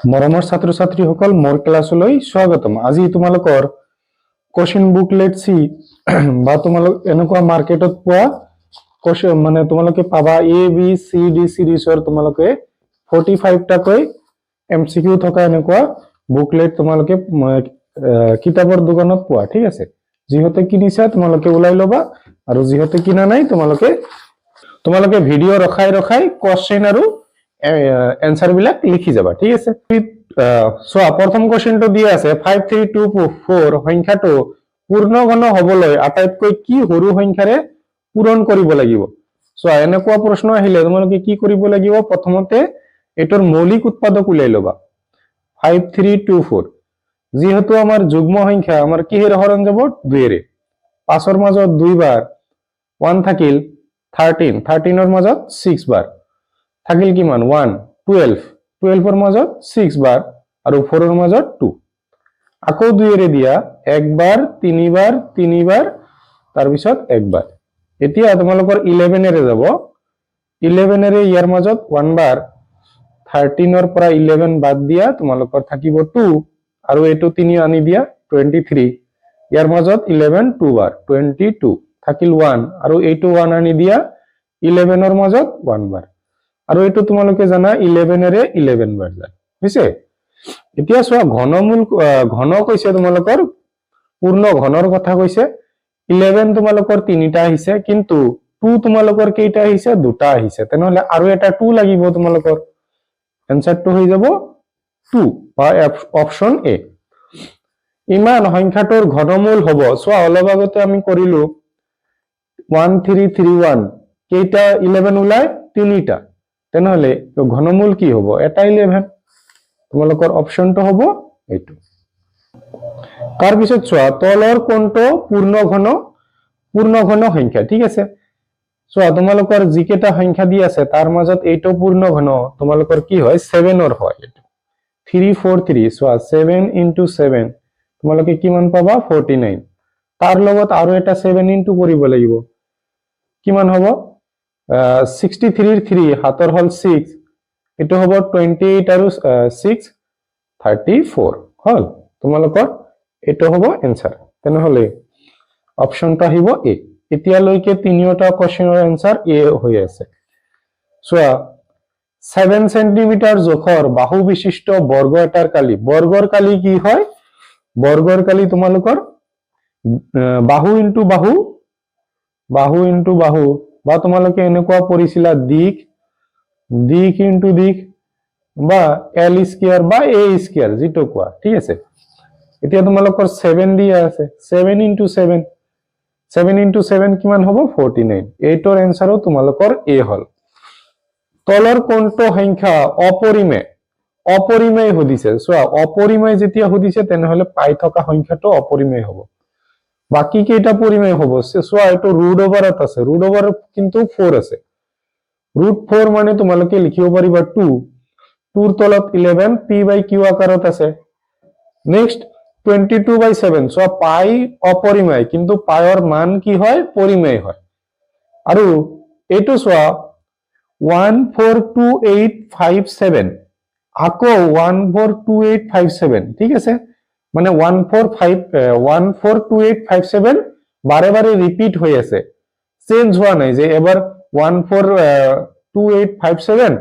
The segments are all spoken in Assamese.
মৰমৰ ছাত্ৰ ছাত্ৰীসকল মোৰ ক্লাছলৈ স্বাগতম। আজি তোমালোকৰ কোশ্চেন বুকলেট সি বা তোমালোক এনেকুৱা মাৰ্কেটত পোৱা কোশ্চেন মানে তোমালোকে পাবা এ বি সি ডি সিৰিজৰ তোমালোকে 45 টাকৈ এমসিকিউ থকা এনেকুৱা বুকলেট তোমালোকে কিতাপৰ দোকানত পোৱা, ঠিক আছে। যিহেতু কিনিছা তোমালোকে ওলাই ল'বা, আৰু যিহেতু কিনা নাই তোমালোকে ভিডিঅ' ৰখাই কোশ্চেন আৰু এনসাৰ বিলাক লিখি যাবা, ঠিক আছে। চোৱা প্ৰথম কোশ্চেনটো দিয়া আছে 5324 সংখ্যাটো পূৰ্ণঘন হবলৈ আটাইতকৈ কি সৰু সংখ্যাৰে পূৰণ কৰিব লাগিব। চোৱা এনেকুৱা প্ৰশ্ন আহিলে তোমালোকে কি কৰিব লাগিব, প্ৰথমতে এটোৰ মৌলিক উৎপাদক উলাই ল'বা 5324। যেহেতু আমাৰ যুগ্ম সংখ্যা আমাৰ কিহেৰে হৰণ যাব, 2 ৰে। 5ৰ মাজত 2 বাৰ 1 থাকিল 13 ৰ মাজত 6 বাৰ থাকিল কিমান 1 12 ৰ মাজত 6 বাৰ আৰু 4 ৰ মাজত 2। আকৌ 2 ৰে দিয়া 1 বাৰ 3 বাৰ 3 বাৰ তাৰ পিছত 1 বাৰ। এতিয়া তোমালোকৰ 11 ৰে যাব, 11 ৰে ইয়াৰ মাজত 1 বাৰ 13 ৰ পৰা 11 বাদ দিয়া তোমালোকৰ থাকিব 2 আৰু এটো 3 আনি দিয়া 23। ইয়াৰ মাজত 11 2 বাৰ 22 থাকিল 1 আৰু এইটো 1 আনি দিয়া 11 ৰ মাজত 1 বাৰ আৰু এইটো তোমালোকে জানা 11 ৰে 11 বাৰ যায়, বুজিছে। এতিয়া চোৱা ঘনমূল ঘন কৈছে তোমালোকৰ পূৰ্ণ ঘনৰ কথা কৈছে। 11 তোমালোকৰ 3টা আহিছে, কিন্তু 2 তোমালোকৰ কেইটা আহিছে, 2টা আহিছে। তেনেহলে আৰু এটা 2 লাগিব তোমালোকৰ। এনসাৰটো হৈ যাব 2 বা অপশন এ। ইমান সংখ্যাটোৰ ঘনমূল হ'ব। চোৱা অলপ আগতে আমি কৰিলো 1331 কেইটা 11 ওলাই 3টা। তেনেহলে ঘনমূল কি হ'ব, এটা 11। তোমালোকৰ অপশনটো হ'ব এইটো। তাৰ পিছত চোৱা তলৰ কোনটো পূৰ্ণ ঘন সংখ্যা, ঠিক আছে। চোৱা তোমালোকৰ যিকেইটা সংখ্যা দি আছে তাৰ মাজত এইটো পূৰ্ণ ঘন তোমালোকৰ কি হয়, 7 হয়। 343 চোৱা 7 into 7 তোমালোকে কিমান পাবা, 49। তাৰ লগত আৰু এটা 7 into কৰিব লাগিব, কিমান হ'ব 63 ৰ 3 হাতৰ হল 6, এটো হ'ব 28 আৰু 6 34 হল। তোমালোকৰ এটো হ'ব এনসাৰ। তেনেহলে অপশনটা আহিব এ। এতিয়ালৈকে তিনিওটা কোশ্চেনৰ এনসাৰ এ হৈ আছে। চোৱা 7 সেন্টিমিটাৰ জোখৰ বাহু বিশিষ্ট বৰ্গ এটাৰ কালি। বৰ্গৰ কালি কি হয়, বৰ্গৰ কালি তোমালোকৰ বাহু ইনটু বাহু বা তোমালোকে এনেকুৱা পঢ়িছিলা দিক ইনটু দিক বা এল স্কয়াৰ বা এ স্কয়াৰ যেটো কোৱা, ঠিক আছে। এতিয়া তোমালোকৰ 7 দিয়া আছে, 7 into 7 কিমান হ'ব, 49। এইটোৰ এনসাৰও তোমালোকৰ এ হল। তলৰ কোনটো সংখ্যা অপৰিমেয় সুধিছে। চোৱা অপৰিমেয় যেতিয়া সুধিছে তেনেহলে পাই থকা সংখ্যাটো অপৰিমেয় হ'ব। বাকি কেইটা পৰিমেয় হ'ব, চোৱা এইটো ৰুট ওভাৰত আছে, ৰুট ওভাৰত কিন্তু 4 আছে। ৰুট 4 মানে তোমালোকে লিখিব পাৰিবা 2, 2ৰ তলত 11 p by q আকাৰত আছে। নেক্সট 22/7 চোৱা পাই অপৰিমেয়, কিন্তু পাইৰ মান কি হয়, পৰিমেয় হয়। আৰু এইটো চোৱা 142857 আকৌ 142857, ঠিক আছে। মানে 142857 বাৰে বাৰে ৰিপিট হৈ আছে, চেঞ্জ হোৱা নাই যে এবাৰ 142857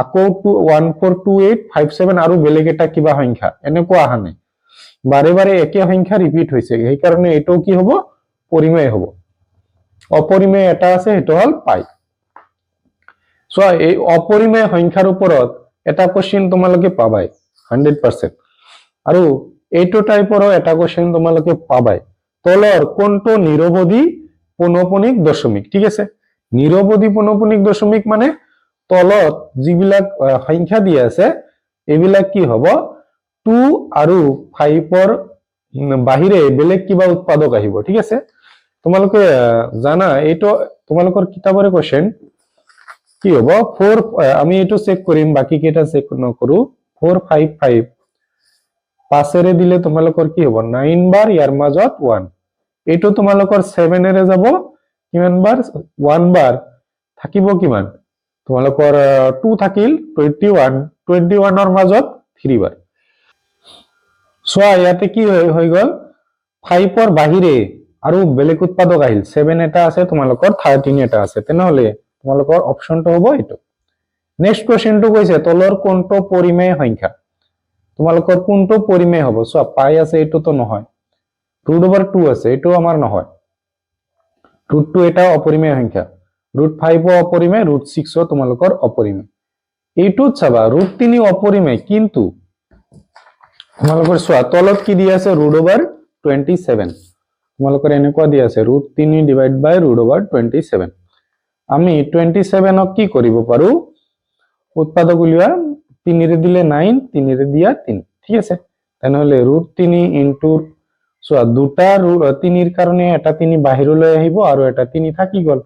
আকৌ 142857 আৰু বেলেগ এটা কিবা সংখ্যা এনেকুৱা অহা নাই, বাৰে বাৰে একে সংখ্যা ৰিপিট হৈছে। সেইকাৰণে এটো কি হ'ব, পৰিমেয় হ'ব। অপৰিমেয় এটা আছে, সেইটো হল পাই। চোৱা এই অপৰিমেয় সংখ্যাৰ ওপৰত এটা কোশ্চেন তোমালোকে পাবাই 100%, আৰু এইটো টাইপৰো এটা কোশ্চেন তোমালোকে পাবাই। তলৰ কোনটো নিৰৱধি পৌনঃপুনিক দশমিক, ঠিক আছে। নিৰৱধি পৌনঃপুনিক দশমিক মানে তলত যিবিলাক সংখ্যা দিয়া আছে এইবিলাক কি হ'ব, 2 আৰু 5ৰ বাহিৰে বেলেগ কিবা উৎপাদক আহিব, ঠিক আছে। তোমালোকে জানা এইটো তোমালোকৰ কিতাপৰে কোশ্চেন কি হ'ব, 4 আমি এইটো চেক কৰিম, বাকি কেইটা চেক নকৰো। 455 5ৰে দিলে তোমালোকৰ কি হ'ব, 9 বাৰ, ইয়াৰ মাজত 1। এইটো তোমালোকৰ 7ৰে যাব কিমান বাৰ, 1 বাৰ থাকিব কিমান তোমালোকৰ 2 থাকিল 21, 21ৰ মাজত 3 বাৰ চোৱা ইয়াতে কি হৈ গল 5 ৰ বাহিৰে আৰু বেলেগ উৎপাদক আহিল 7 এটা আছে তোমালোকৰ 13 এটা আছে তেনেহলে তোমালোকৰ অপশনটো হ'ব এইটো নেক্সট কোৱেশ্চনটো কৈছে তলৰ কোনটো পৰিমেয় সংখ্যা তোমালোকৰ কোনটো পৰিমেয় হ'ব চোৱা পাই আছে এইটোতো নহয় √2 আছে এইটো আমাৰ নহয় √2 এটা অপৰিমেয় সংখ্যা √5 অপৰিমেয় √6 তোমালোকৰ অপৰিমেয় এইটোত চাবা √3 অপৰিমেয় কিন্তু তোমালোকৰ চোৱা তলত কি দিয়া আছে √27 তোমালোকৰ এনেকুৱা দিয়া আছে √3 ডিভাইড বাই √27 আমি 27 ক কি কৰিব পাৰো উৎপাদক উলিওৱা 3 ৰে দিলে 9 3 ৰে দিয়া 3 ঠিক আছে তেনেহলে √3 ইনটু চোৱা দুটা 3 ৰ কাৰণে এটা 3 বাহিৰলৈ আহিব আৰু এটা 3 থাকি গল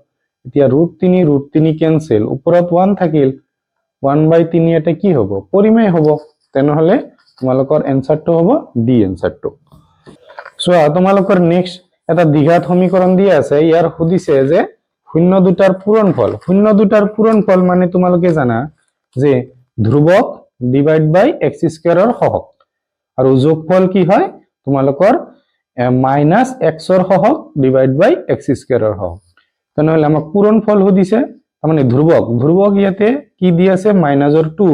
এতিয়া √3 কেনসেল ওপৰত 1 থাকিল 1/3 এটা কি হ'ব পৰিমেয় হ'ব তেনেহলে তোমালোকৰ এনসাৰটো হ'ব ডি এনসাৰটো চোৱা তোমালোকৰ নেক্সট এটা দ্বিঘাত সমীকৰণ দিয়া আছে ইয়াৰ সুধিছে যে শূন্য দুটাৰ পূৰণফল মানে তোমালোকে জানা যে ধ্ৰুৱক ডিভাইড বাই x স্কয়াৰৰ হহক আৰু যোগফল কি হয় তোমালোকৰ মাইনাস x ৰ হহক ডিভাইড বাই x স্কয়াৰৰ হহক তেনেহলে আমাক পূৰণফল সুধিছে মানে ধ্ৰুৱক ইয়াতে কি দি আছে -2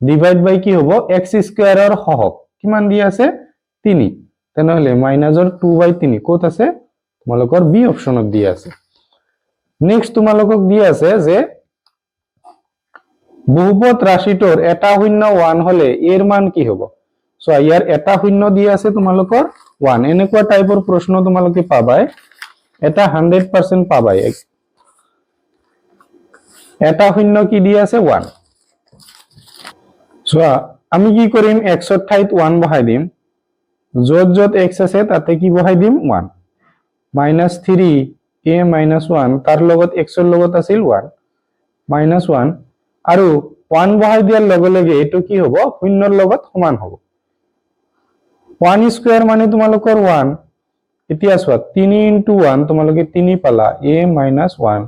ডিভাইড বাই কি হ'ব x স্কয়াৰৰ হহক কিমান দি আছে 3 তেনেহলে -2/3 ক'ত আছে তোমালোকৰ বি অপচনত দি আছে নেক্সট তোমালোকক দি আছে যে বহুপদ ৰাশিটোৰ এটা শূন্য 1 হলে এৰ মান কি হ'ব সো ইয়াৰ এটা শূন্য দি আছে তোমালোকৰ 1 এনেকুৱা টাইপৰ প্ৰশ্ন তোমালোকে পাবাই এটা 100% পাবাই এটা শূন্য কি দি আছে 1 সো আমি কি কৰিম x ৰ ঠাইত 1 বহাই দিম যত x আছে তাতে কি বহাই দিম 1 -3 a -1 তাৰ লগত x ৰ লগত আছিল 1 -1 আৰু 1 বহাই দিয়াৰ লগে লগে এটো কি হ'ব শূন্যৰ লগত সমান হ'ব 1 স্কয়াৰ মানে তোমালোকৰ 1 এতিয়া চোৱা 3 * 1 তোমালোকে 3 পালা a -1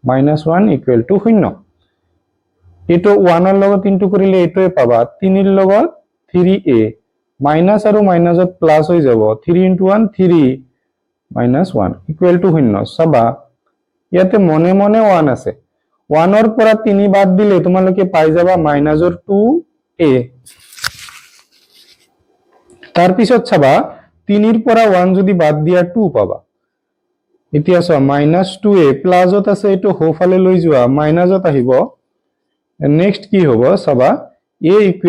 = 0 এটো 1 ৰ লগত ইনটু কৰিলে এটোই পাবা 3 ৰ লগত 3a মাইনাস আৰু মাইনাসত প্লাস হৈ যাব 3 * 1 3 -1 = 0 চাবা ইয়াতে মনে মনে 1 আছে 1 ৰ পৰা 3 বাদ দিলে তোমালোকে পাই যাবা -2a তাৰ পিছত চাবা 3 ৰ পৰা 1 যদি বাদ দিয়া 2 পাবা এতিয়া চোৱা -2a প্লাসত আছে এটো হোফালে লৈ যোৱা মাইনাসত আহিব নেক্সট কি হ'ব চাবা a =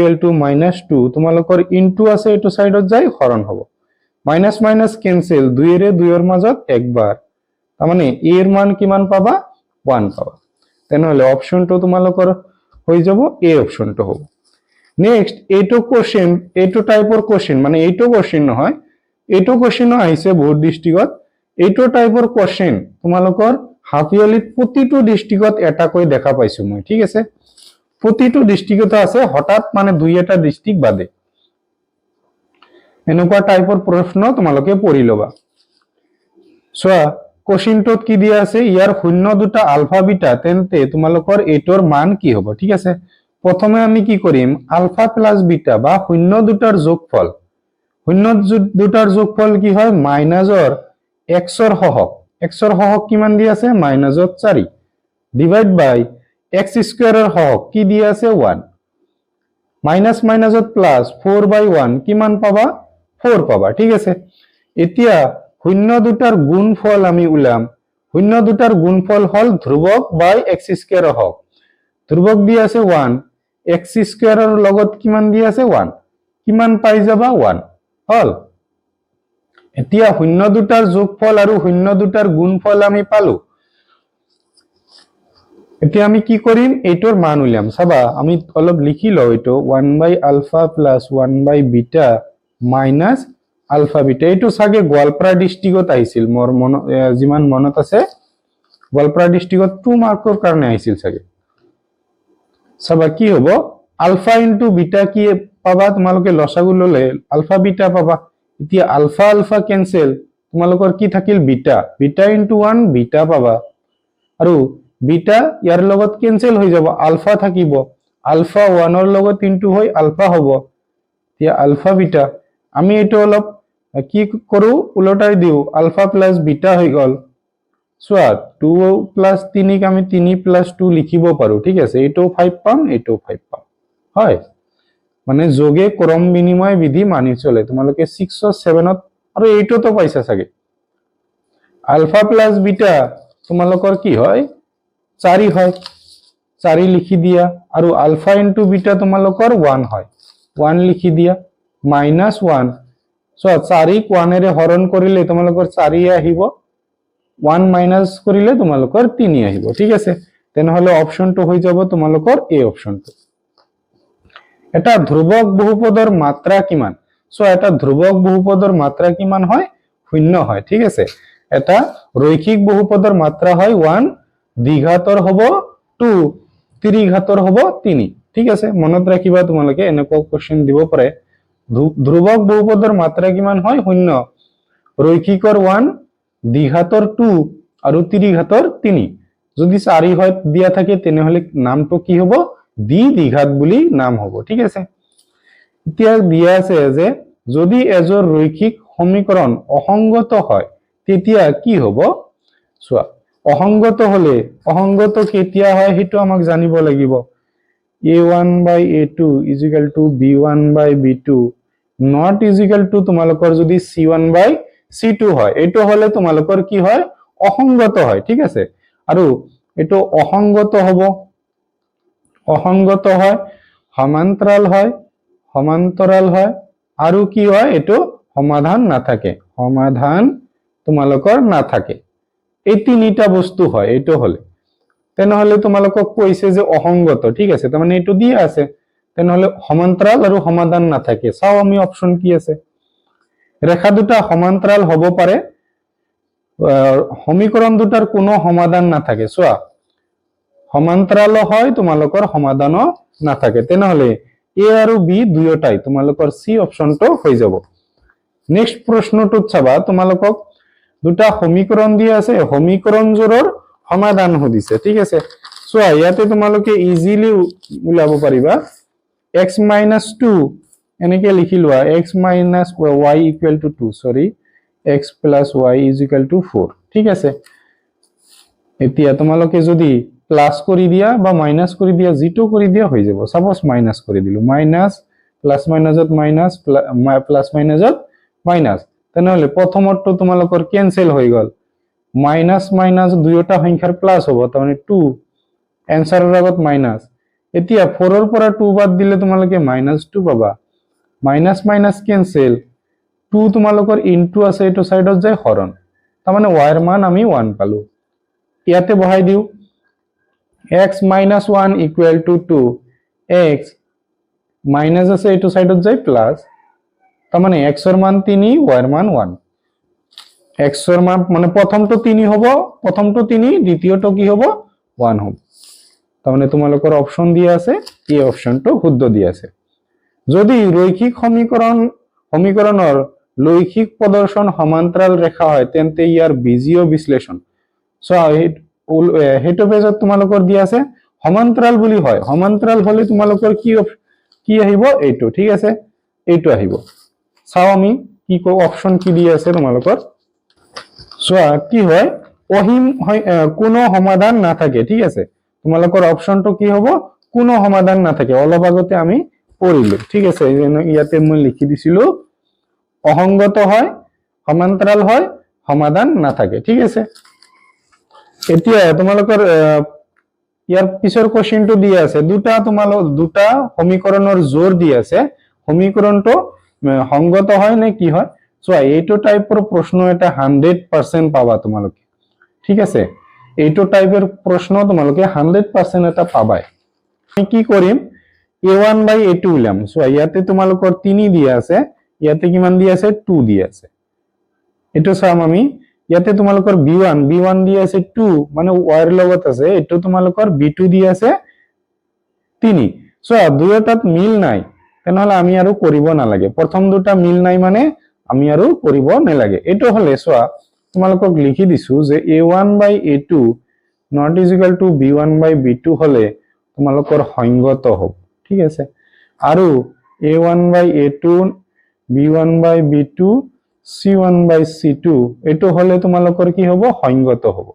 -2 তোমালোকৰ ইনটু আছে এটো সাইডত যায় হৰণ হ'ব মাইনাস মাইনাস ক্যান্সেল 2 এর 2 এর মাজত একবার তার মানে a এর মান কিমান পাবা 1 পাবা তেনেহলে অপশনটো তোমালোকৰ হৈ যাব a অপশনটো হ'ব নেক্সট এইটো কোশ্চেন এইটো টাইপৰ কোশ্চেন মানে এইটো কোশ্চেন নহয় এইটো কোশ্চেনও আহিছে বহুত ডিস্ট্ৰিক্টত এইটো টাইপৰ কোশ্চেন তোমালোকৰ হাফ ইয়াৰলি প্ৰতিটো ডিস্ট্ৰিক্টত এটা কৈ দেখা পাইছো মই ঠিক আছে প্ৰতিটো ডিস্ট্ৰিক্টত আছে হঠাৎ মানে দুই এটা ডিস্ট্ৰিক্ট বাদে এনেকুৱা টাইপৰ প্ৰশ্ন তোমালোকে পঢ়ি লবা চোৱা কোশ্চেনটোত কি দিয়া আছে ইয়াৰ শূন্য দুটা আলফা বিটা তেন্তে তোমালোকৰ এইটোৰ মান কি হ'ব ঠিক আছে প্ৰথমে আমি কি কৰিম আলফা প্লাস বিটা বা শূন্য দুটাৰ যোগফল কি হয় মাইনাসৰ x ৰ হহক কিমান দি আছে -4 ডিভাইড বাই x স্কয়াৰৰ হহক কি দি আছে 1 মাইনাস মাইনাসত প্লাস 4/1 কিমান পাবা 4 পাবা ঠিক আছে এতিয়া শূন্য দুটাৰ গুণফল আমি উলাম শূন্য দুটাৰ গুণফল হল ধ্ৰুৱক বাই x স্কয়াৰ হওক ধ্ৰুৱক দি আছে 1 x স্কয়াৰৰ লগত কিমান দি আছে 1 কিমান পাই যাবা 1 হল এতিয়া শূন্য দুটাৰ যোগফল আৰু শূন্য দুটাৰ গুণফল আমি পালো এতিয়া আমি কি কৰিম এইটোৰ মান উলিয়াম চাবা আমি অলপ লিখি লও এটো 1/α + 1/β মাইনাস আলফা বিটা এইটো সাগে গোৱালপাৰা ডিস্ট্ৰিক্টত আহিছিল মোৰ জিমান মনত আছে গোৱালপাৰা ডিস্ট্ৰিক্টত 2 মাৰ্কৰ কাৰণে আহিছিল সাগে চাবা কি হ'ব আলফা ইনটু বিটা কি পাবা তোমালোকে লসাগু ললে আলফা বিটা পাবা এতিয়া আলফা আলফা ক্যান্সেল তোমালোকৰ কি থাকিল বিটা ইনটু 1 বিটা পাবা আৰু বিটা ইয়াৰ লগত ক্যান্সেল হৈ যাব আলফা থাকিব আলফা 1 লগত ইনটু হৈ আলফা হ'ব এতিয়া আলফা বিটা আমি এইটো অলপ কি কৰো উলটাই দিও আলফা প্লাস বিটা হৈ গল চোৱা 2 প্লাস 3 ক আমি 3 প্লাস 2 লিখিব পাৰো ঠিক আছে এইটো 5 পাম এইটো 5 পাম হয় মানে যোগে ক্ৰম বিনিময় বিধি মানি চলে তোমালোকে 6 ও 7 ত আৰু এইটো তো পাইছা সাগে আলফা প্লাস বিটা তোমালোকৰ কি হয় 4 হয় 4 লিখি দিয়া আৰু আলফা ইনটু বিটা তোমালোকৰ 1 হয় 1 লিখি দিয়া মাইনাস 1 সো 4 ক 1 এৰে হৰণ কৰিলে তোমালোকৰ 4 আহিব 1 মাইনাস কৰিলে তোমালোকৰ 3 আহিব ঠিক আছে তেনেহলে অপশনটো হৈ যাব তোমালোকৰ এ অপশনটো এটা ধ্ৰুবক বহুপদৰ মাত্ৰা কিমান সো এটা ধ্ৰুবক বহুপদৰ মাত্ৰা কিমান হয় শূন্য হয় ঠিক আছে এটা ৰৈখিক বহুপদৰ মাত্ৰা হয় 1 দ্বিঘাতৰ হ'ব 2 ত্ৰিঘাতৰ হ'ব 3 ঠিক আছে মনত ৰাখিবা তোমালোকে এনেকুৱা কোশ্চেন দিব পাৰে ধ্ৰুবক বহুপদৰ মাত্ৰা কিমান হয় শূন্য ৰৈখিকৰ 1 দ্বিঘাতৰ 2 আৰু ত্ৰিঘাতৰ 3 যদি 4 হয় দিয়া থাকে তেনেহলে নামটো কি হ'ব দ্বিঘাত বুলি নাম হ'ব ঠিক আছে এতিয়া দিয়া আছে যে যদি এজোৰ ৰৈখিক সমীকৰণ অসংগত হয় তেতিয়া কি হ'ব চোৱা অসংগত হলে অসংগত কেতিয়া হয় হেতু আমাক জানিব লাগিব a1 by a2 is equal to b1 by b2 not is equal to তোমালোকৰ যদি c1 by c2 হয় এটো হলে তোমালোকৰ কি হয় অসংগত হয় ঠিক আছে আৰু এটো অসংগত হ'ব অসংগত হয় সমান্তৰাল হয় আৰু কি হয় এটো সমাধান নাথাকে সমাধান তোমালোকৰ নাথাকে এই তিনিটা বস্তু হয় এটো হলে তেনেহলে তোমালোকক কৈছে যে অসংগত ঠিক আছে তাৰ মানে এটো দিয়া আছে তেনেহলে সমান্তৰাল আৰু সমাধান নাথাকে চাও আমি অপশন কি আছে ৰেখা দুটা সমান্তৰাল হ'ব পাৰে সমীকৰণ দুটাৰ কোনো সমাধান নাথাকে চোৱা সমান্তৰাল হয় তোমালোকৰ সমাধানো নাথাকে তেনেহলে এ আৰু বি দুয়োটাই তোমালোকৰ সি অপশনটো হৈ যাব নেক্সট প্ৰশ্নটো চাবা তোমালোকক দুটা সমীকৰণ দিয়া আছে সমীকৰণজোৰৰ সমাধান সুধিছে ঠিক আছে চোৱা ইয়াতে তোমালোকে ইজিলি উলাব পাৰিবা x - 2 এনেকে লিখি লোৱা x - y = 2 সৰি x + y = 4 ঠিক আছে এতিয়া তোমালোকে যদি প্লাস কৰি দিয়া বা মাইনাস কৰি দিয়া জিটো কৰি দিয়া হৈ যাব সাপোজ মাইনাস কৰি দিলু মাইনাস প্লাস মাইনাসত মাইনাস প্লাস মাইনাসত মাইনাস তেনেহলে প্ৰথমটো তোমালোকৰ ক্যান্সেল হৈ গল মাইনাস মাইনাস দুয়োটা সংখ্যাৰ প্লাস হ'ব তাৰমানে 2 এনসাৰৰ আগত মাইনাস এতিয়া 4 ৰ পৰা 2 বাদ দিলে তোমালোকে -2 পাবা মাইনাস মাইনাস ক্যান্সেল 2 তোমালোকৰ ইনটু আছে এটো সাইডত যায় হৰণ তাৰমানে y ৰ মান আমি 1 পালো ইয়াতে বহাই দিও x - 1 = 2 x মাইনাস আছে এটো সাইডত যায় প্লাস তাৰমানে x ৰ মান 3 y ৰ মান 1 x ৰ মান মানে প্ৰথমটো 3 হ'ব প্ৰথমটো 3 দ্বিতীয়টো কি হ'ব 1 হ'ব তাৰমানে তোমালোকৰ অপশন দিয়া আছে এই অপশনটো শুদ্ধ দিয়া আছে যদি ৰৈখিক সমীকৰণৰ লৈখিক প্ৰদৰ্শন সমান্তৰাল ৰেখা হয় তেন্তে ইয়াৰ বীজীয় বিশ্লেষণ সো হেতু পেজত তোমালোকৰ দিয়া আছে সমান্তৰাল বুলি হয় সমান্তৰাল হলে তোমালোকৰ কি আহিব এইটো ঠিক আছে এইটো আহিব চাও আমি কি অপশন কি দিয়া আছে তোমালোকৰ সোয়া কি হয় অহিম কোনো সমাধান না থাকে ঠিক আছে তোমালোকৰ অপশনটো কি হ'ব কোনো সমাধান না থাকে অলপ আগতে আমি পঢ়িলো ঠিক আছে ইয়াতে মই লিখি দিছিলো অসংগত হয় সমান্তৰাল হয় সমাধান না থাকে ঠিক আছে এতিয়া তোমালোকৰ ইয়াৰ পিছৰ কোশ্চেনটো দিয়া আছে দুটা সমীকৰণৰ জোৰ দিয়া আছে সমীকৰণটো সংগত হয় নে কি হয় সোয়া এইটো টাইপৰ প্ৰশ্ন এটা 100% পাবা তোমালোকে ঠিক আছে এইটো টাইপৰ প্ৰশ্ন তোমালোকে 100% এটা পাবাই আমি কি কৰিম a1 by a2 উলাম সোয়া ইয়াতে তোমালোকৰ 3 দিয়া আছে ইয়াতে কিমান দিয়া আছে 2 দিয়া আছে এটো চাম আমি ইয়াতে তোমালোকৰ b1 দিয়া আছে 2 মানে y ৰ লগত আছে এটো তোমালোকৰ b2 দিয়া আছে 3 সোয়া দুয়োটাত মিল নাই তেনেহলে আমি আৰু কৰিব নালাগে প্ৰথম দুটা মিল নাই মানে আমি আৰু কৰিব নালাগে এটো হলে সোয়া তোমালোকক লিখি দিছো যে a1 by a2 not is equal to b1 by b2 হলে তোমালোকৰ সংগত হ'ব ঠিক আছে আৰু a1 by a2 b1 by b2 c1 by c2 এটো হলে তোমালোকৰ কি হ'ব সংগত হ'ব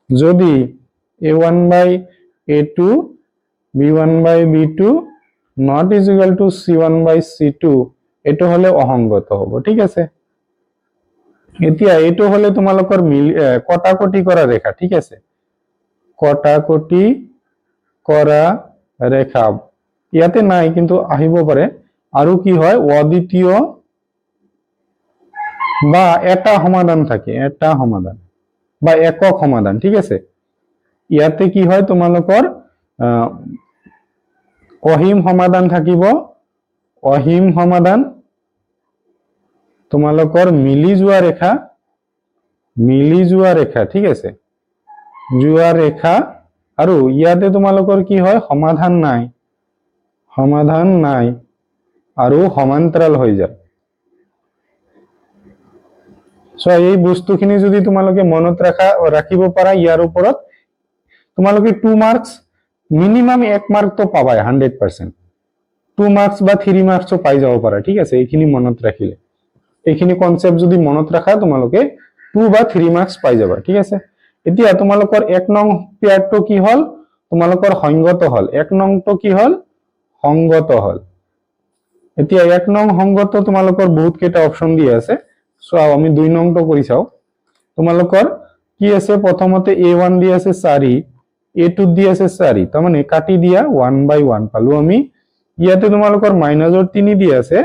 যদি a1 by a2 b1 by b2 not is equal to c1 by c2 এটো হলে অসংগত হ'ব ঠিক আছে এতিয়া এটো হলে তোমালোকৰ কটাকটি কৰা ৰেখা ঠিক আছে কটাকটি কৰা ৰেখা ইয়াতে নাই কিন্তু আহিব পাৰে আৰু কি হয় অদ্বিতীয় বা এটা সমাধান থাকে এটা সমাধান বা একক সমাধান ঠিক আছে ইয়াতে কি হয় তোমালোকৰ অহিম সমাধান থাকিব অহিম সমাধান তোমালোকৰ মিলি যোৱা ৰেখা ঠিক আছে যোৱা ৰেখা আৰু ইয়াতে তোমালোকৰ কি হয় সমাধান নাই আৰু সমান্তৰাল হৈ যায় সো এই বস্তুখিনি যদি তোমালোকে মনত ৰাখিব পাৰা ইয়াৰ ওপৰত তোমালোকে 2 মার্কস মিনিমাম 1 মার্ক তো পাবাই 100% 2 মার্কস বা 3 মার্কসও পাই যাব পাৰা ঠিক আছে এইখিনি মনত ৰাখিলে এইখিনি কনসেপ্ট যদি মনত ৰাখা তোমালোকে 2 বা 3 মাৰ্কস পাই যাবা ঠিক আছে এতিয়া তোমালোকৰ 1 নং পেয়াৰটো কি হল তোমালোকৰ সংগত হল 1 নংটো কি হল সংগত হল এতিয়া 1 নং সংগত তোমালোকৰ বহুত কেইটা অপচন দি আছে সো আমি 2 নংটো কৰি চাও তোমালোকৰ কি আছে প্ৰথমতে a1 দি আছে 4 a2 দি আছে 4 তাৰ মানে কাটি দিয়া 1 by 1 পালো আমি ইয়াতে তোমালোকৰ মাইনাসৰ 3 দি আছে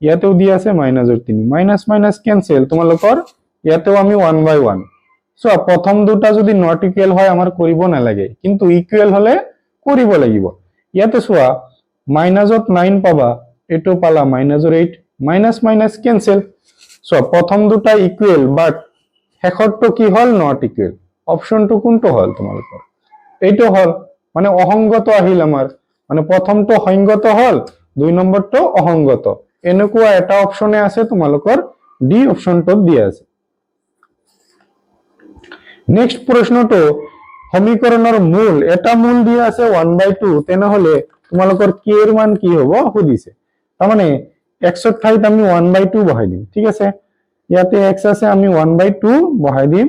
ইয়াতেও দি আছে মাইনাসৰ 3 মাইনাস মাইনাস ক্যান্সেল তোমালোকৰ ইয়াতেও আমি 1 by 1 সো প্ৰথম দুটা যদি নট ইকুয়াল হয় আমাৰ কৰিব নালাগে কিন্তু ইকুয়াল হলে কৰিব লাগিব ইয়াতে চোৱা মাইনাসত 9 পাবা এটো পালা মাইনাসৰ 8 মাইনাস মাইনাস ক্যান্সেল সো প্ৰথম দুটা ইকুয়াল বাট শেষৰটো কি হল নট ইকুয়াল অপশনটো কোনটো হল তোমালোকৰ এইটো হল মানে অসংগত আহিল আমাৰ মানে প্ৰথমটো সংগত হল 2 নম্বৰটো অসংগত এনেকুৱা এটা অপশনে আছে তোমালোকৰ ডি অপশনটো দিয়া আছে নেক্সট প্ৰশ্নটো সমীকৰণৰ মূল এটা মূল দিয়া আছে 1/2 তেনেহলে তোমালোকৰ k এৰ মান কি হ'ব সুধিছে তাৰ মানে x ৰ ঠাইত আমি 1/2 বহাই দিম ঠিক আছে ইয়াতে x আছে আমি 1/2 বহাই দিম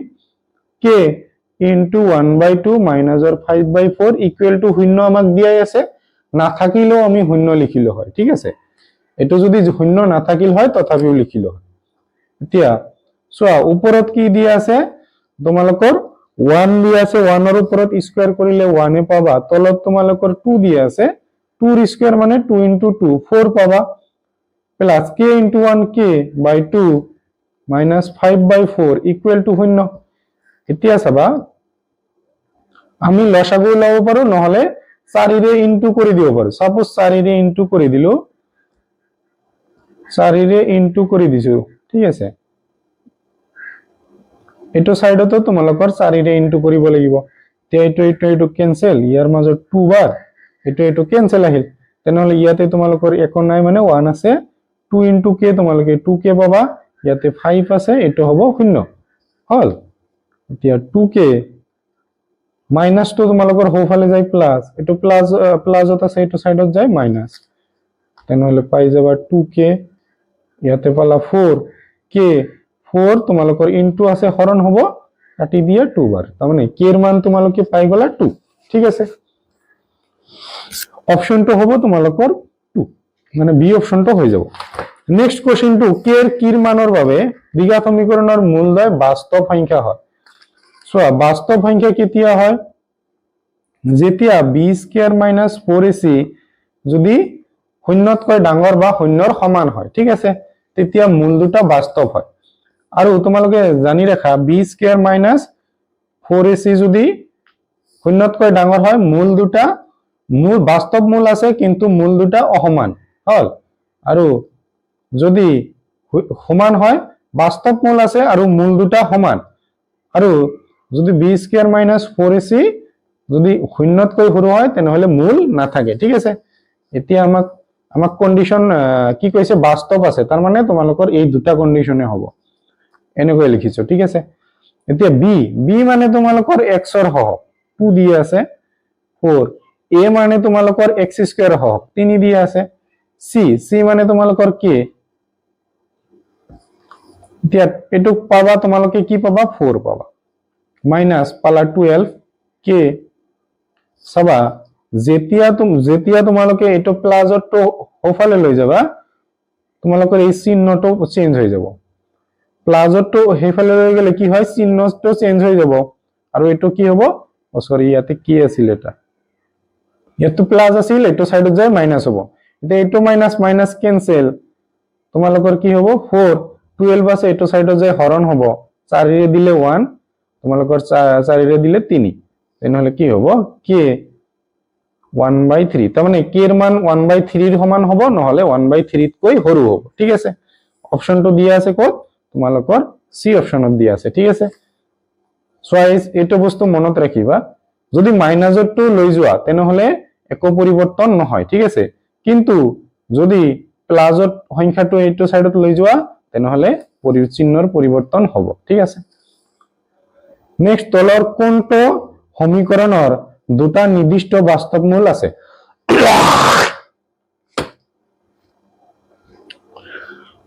k into 1/2 minus or 5/4 equal to 0 আমাক দিয়াই আছে না থাকিলেও আমি 0 লিখিলো হয় ঠিক আছে এটো যদি 0 না থাকিল হয় তথাপিও লিখিলো হয় এতিয়া সোয়া ওপৰত কি দিয়া আছে তোমালোকৰ 1 দিয়া আছে 1 ৰ ওপৰত স্কয়াৰ কৰিলে 1 এ পাবা তলত তোমালোকৰ 2 দিয়া আছে 2 ৰ স্কয়াৰ মানে 2 into 2 4 পাবা plus k into 1 k by 2 minus 5/4 equal to 0 এতিয়া চাবা আমি লসাগু লব পাৰো নহলে 4 ৰে ইনটু কৰি দিব পাৰো সাপোজ 4 ৰে ইনটু কৰি দিলো 4 ৰে ইনটু কৰি দিছো ঠিক আছে এটো সাইডতো তোমালোকৰ 4 ৰে ইনটু কৰিব লাগিব তে এটো ক্যান্সেল ইয়াৰ মাজত 2 বাৰ এটো ক্যান্সেল আহিল তেনেহলে ইয়াতে তোমালোকৰ একো নাই মানে 1 আছে 2 into k তোমালোকে 2k পাবা ইয়াতে 5 আছে এটো হ'ব 0 হল এতিয়া 2k মাইনাস তো তোমালোকৰ হোফালে যায় প্লাস এটো প্লাসত আছে এটো সাইডত যায় মাইনাস তেনেহলে পাই যাবা 2k ইয়াতে পালা 4k 4 তোমালোকৰ ইনটু আছে হৰণ হ'ব কাটি দিয়া 2 বাৰ তাৰ মানে k এর মান তোমালোকে পাই গলা 2 ঠিক আছে অপশনটো হ'ব তোমালোকৰ 2 মানে বি অপশনটো হৈ যাব নেক্সট কোশ্চেনটো k এৰ কিৰ মানৰ বাবে দ্বিঘাত সমীকৰণৰ মূলদ্বয় বাস্তৱ সংখ্যা হয় সো বাস্তৱ সংখ্যা কেতিয়া হয় যেতিয়া b স্কয়াৰ মাইনাস 4ac যদি শূন্যতকৈ ডাঙৰ বা শূন্যৰ সমান হয় ঠিক আছে তেতিয়া মূল দুটা বাস্তৱ হয় আৰু তোমালোকে জানি ৰাখা b স্কয়াৰ মাইনাস 4ac যদি শূন্যতকৈ ডাঙৰ হয় মূল দুটা মূল বাস্তৱ মূল আছে কিন্তু মূল দুটা অসমান হল আৰু যদি সমান হয় বাস্তৱ মূল আছে আৰু মূল দুটা সমান আৰু যদি b স্কয়াৰ মাইনাস 4ac যদি শূন্যতকৈ সৰু হয় তেনেহলে মূল নাথাকে ঠিক আছে এতিয়া আমাক কন্ডিশন কি কৈছে বাস্তৱ আছে তাৰ মানে তোমালোকৰ এই দুটা কন্ডিশনে হ'ব এনেকৈ লিখিছো ঠিক আছে এতিয়া b মানে তোমালোকৰ x ৰ সহগ 2 দি আছে 4 এ মানে তোমালোকৰ x স্কয়াৰ হওক 3 দিয়া আছে c মানে তোমালোকৰ k এতিয়া এটু পাবা তোমালোকে কি পাবা 4 পাবা মাইনাস পালা 12 k সবা যেতিয়া তোমালোকে এটো প্লাসত তো হোফালে লৈ যাবা তোমালোকৰ এই চিহ্নটো চেঞ্জ হৈ যাব প্লাসত তো হেফালে লৈ গলে কি হয় চিহ্নটো চেঞ্জ হৈ যাব আৰু এটো কি হ'ব ও সরি ইয়াতে কি আছিল এটা ইয়াতে প্লাস আছিল এটো সাইডত যায় মাইনাস হ'ব এটা এটো মাইনাস মাইনাস ক্যান্সেল তোমালোকৰ কি হ'ব 4 12 আছে এটো সাইডত যায় হৰণ হ'ব 4 ৰে দিলে 1 তোমালোকৰ 4 রে দিলে 3 তেনেহলে কি হ'ব k 1/3 তার মানে k এর মান 1/3 এর সমান হ'ব নহলে 1/3 কৈ সৰু হ'ব ঠিক আছে অপশনটো দিয়া আছে কত তোমালোকৰ সি অপশনত দিয়া আছে ঠিক আছে সো এটো বস্তু মনত ৰাখিবা যদি মাইনাসত তো লৈ যোৱা তেনেহলে একো পরিবর্তন নহয় ঠিক আছে কিন্তু যদি প্লাসত সংখ্যাটো এইটো সাইডত লৈ যোৱা তেনেহলে চিহ্নৰ পৰিবৰ্তন হ'ব ঠিক আছে নেক্সট তলৰ কোনটো সমীকৰণৰ দুটা নিৰ্দিষ্ট বাস্তৱ মূল আছে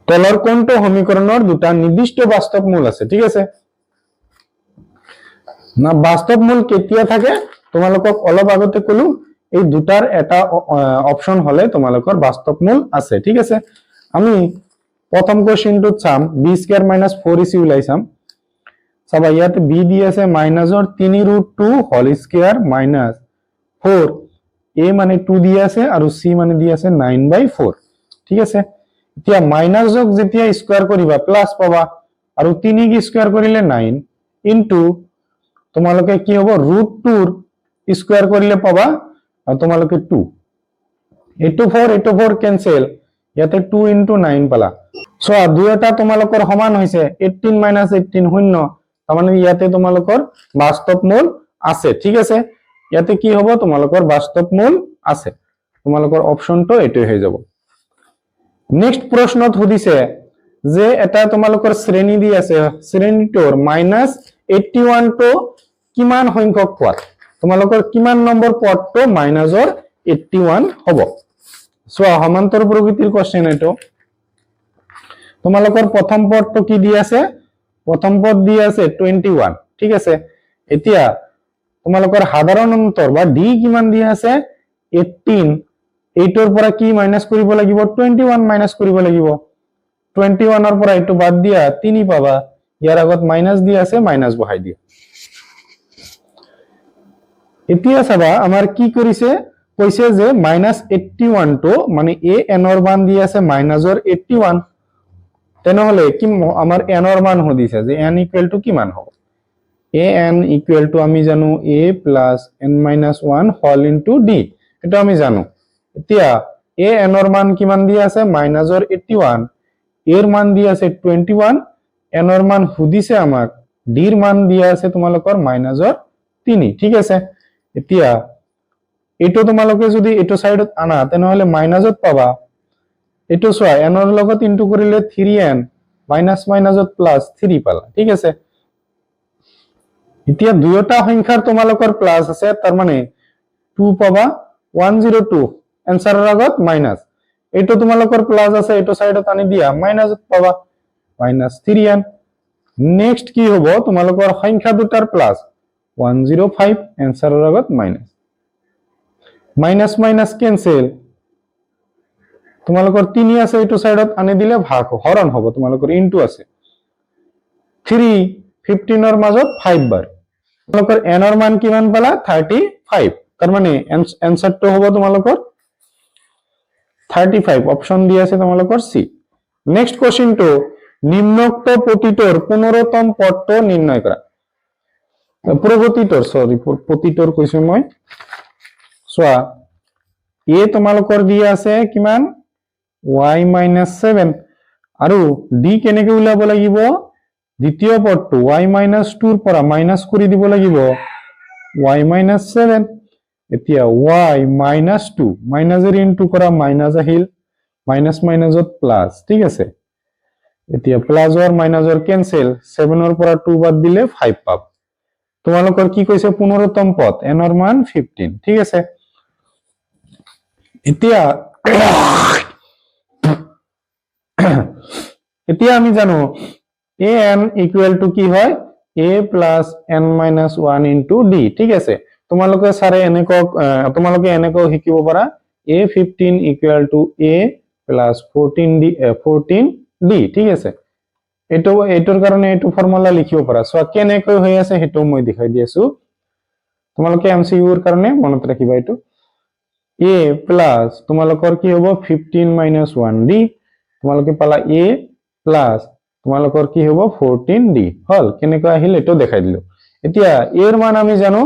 তলৰ কোনটো সমীকৰণৰ দুটা নিৰ্দিষ্ট বাস্তৱ মূল আছে ঠিক আছে না বাস্তৱ মূল কেতিয়া থাকে তোমালোকক অলপ আগতে কলো এই দুটাৰ এটা অপশন হলে তোমালোকৰ বাস্তৱ মূল আছে ঠিক আছে আমি প্রথম কোশ্চেনটো চাম b² - 4ac উলাইছাম সবা ইয়াতে b দি আছে মাইনাসৰ 3√2 হোল স্কয়াৰ মাইনাস 4 a মানে 2 দি আছে আৰু c মানে দি আছে 9/4 ঠিক আছে এতিয়া মাইনাসক যেতিয়া স্কয়ার কৰিবা প্লাস পাবা আৰু 3 কি স্কয়াৰ কৰিলে 9 ইনটু তোমালোকে কি হ'ব √2 স্কয়াৰ কৰিলে পাবা আৰু তোমালোকে 2 এইটো 4 ক্যান্সেল ইয়াতে 2 * 9 পালা সো দুইটা তোমালোকৰ সমান হৈছে 18 - 18 শূন্য তাৰ মানে ইয়াতে তোমালোকৰ বাস্তৱ মূল আছে ঠিক আছে ইয়াতে কি হ'ব তোমালোকৰ বাস্তৱ মূল আছে তোমালোকৰ অপশনটো এটাই হৈ যাব নেক্সট প্ৰশ্নত সুধিছে যে এটা তোমালোকৰ শ্ৰেণী দি আছে শ্ৰেণীটোৰ -81 টো কিমান সংখ্যক পদ তোমালোকৰ কিমান নম্বৰ পদটো মাইনাসৰ 81 হ'ব সো সমান্তৰ প্ৰকৃতিৰ কোশ্চেন এটো তোমালোকৰ প্ৰথম পদটো কি দি আছে প্ৰথম পদ দি আছে 21 ঠিক আছে এতিয়া তোমালোকৰ সাধাৰণ অন্তৰ বা d কিমান দি আছে 18 এইটোৰ পৰা কি মাইনাস কৰিব লাগিব 21 মাইনাস কৰিব লাগিব 21 ৰ পৰা এইটো বাদ দিয়া 3 পাবা ইয়াৰ আগত মাইনাস দি আছে মাইনাস বহাই দিয়া এতিয়া চাবা আমাৰ কি কৰিছে কৈছে যে -81 টো মানে a n ৰ মান দি আছে মাইনাসৰ 81 তেনেহলে কি আমাৰ n ৰ মান সুধিছে যে n = কিমান হ'ব an = আমি জানো a + n - 1 whole into d এটা আমি জানো এতিয়া a n ৰ মান কিমান দি আছে মাইনাসৰ 81 এৰ মান দি আছে 21 n ৰ মান সুধিছে আমাক d ৰ মান দি আছে তোমালোকৰ মাইনাসৰ 3 ঠিক আছে এতিয়া এটো তোমালোকে যদি এটো সাইডত আনা তেনেহলে মাইনাসত পাবা এটো সোয়া n ৰ লগত ইনটু কৰিলে 3n মাইনাস মাইনাসত প্লাস 3 পালা ঠিক আছে এতিয়া দুয়োটা সংখ্যাৰ তোমালোকৰ প্লাস আছে তাৰ মানে 2 পাবা 102 এনসাৰৰ আগত মাইনাস এটো তোমালোকৰ প্লাস আছে এটো সাইডত আনি দিয়া মাইনাসত পাবা -3n নেক্সট কি হ'ব তোমালোকৰ সংখ্যা দুটাৰ প্লাস 105 এনসাৰৰ আগত মাইনাস মাইনাস মাইনাস ক্যান্সেল তোমালোকৰ 3 আছে এটো সাইডত আনি দিলে ভাগ হৰণ হ'ব তোমালোকৰ ইনটু আছে 3 15 ৰ মাজত 5 বাৰ তোমালোকৰ n ৰ মান কিমান পালা 35 তাৰ মানে এনসাৰটো হ'ব তোমালোকৰ 35 অপশন দি আছে তোমালোকৰ সি নেক্সট কোশ্চেনটো নিম্নোক্ত পতিটোৰ 15তম পদটো নিৰ্ণয় কৰা পতিটোৰ কৈছো মই সোয়া এ তোমালোকৰ দি আছে কিমান y - 7 আৰু d কেনেকৈ উলাব লাগিব দ্বিতীয় পদটো y - 2 ৰ পৰা মাইনাস কৰি দিব লাগিব y - 7 এতিয়া y - 2 মাইনাসেৰ ইনটু কৰা মাইনাস আহিল মাইনাস মাইনাসত প্লাস ঠিক আছে এতিয়া প্লাস আৰ মাইনাসৰ ক্যান্সেল 7 ৰ পৰা 2 বাদ দিলে 5 পাব তোমালোকৰ কি কৈছে 15তম পদ n ৰ মান 15 ঠিক আছে এতিয়া এতিয়া আমি জানো an ইকুৱেল টু কি হয় a plus n minus 1 into d ঠিক আছে তোমালোকে সারে তোমালোকে এনেকৈ শিকিব পাৰা a15 equal to a plus 14d ঠিক আছে এইটোৰ কাৰণে এইটো ফৰ্মুলা লিখিব পাৰা সো কেনেকৈ হৈ আছে হেতু মই দেখাই দি আছো তোমালোকে এমসিইউৰ কাৰণে মনত ৰাখিবা এইটো a প্লাস তোমালোকৰ কি হ'ব 15 minus 1d তোমালোকে পালা a প্লাস তোমালোকৰ কি হ'ব 14d হল কেনেকৈ আহিল এটো দেখাই দিলো এতিয়া a এর মান আমি জানো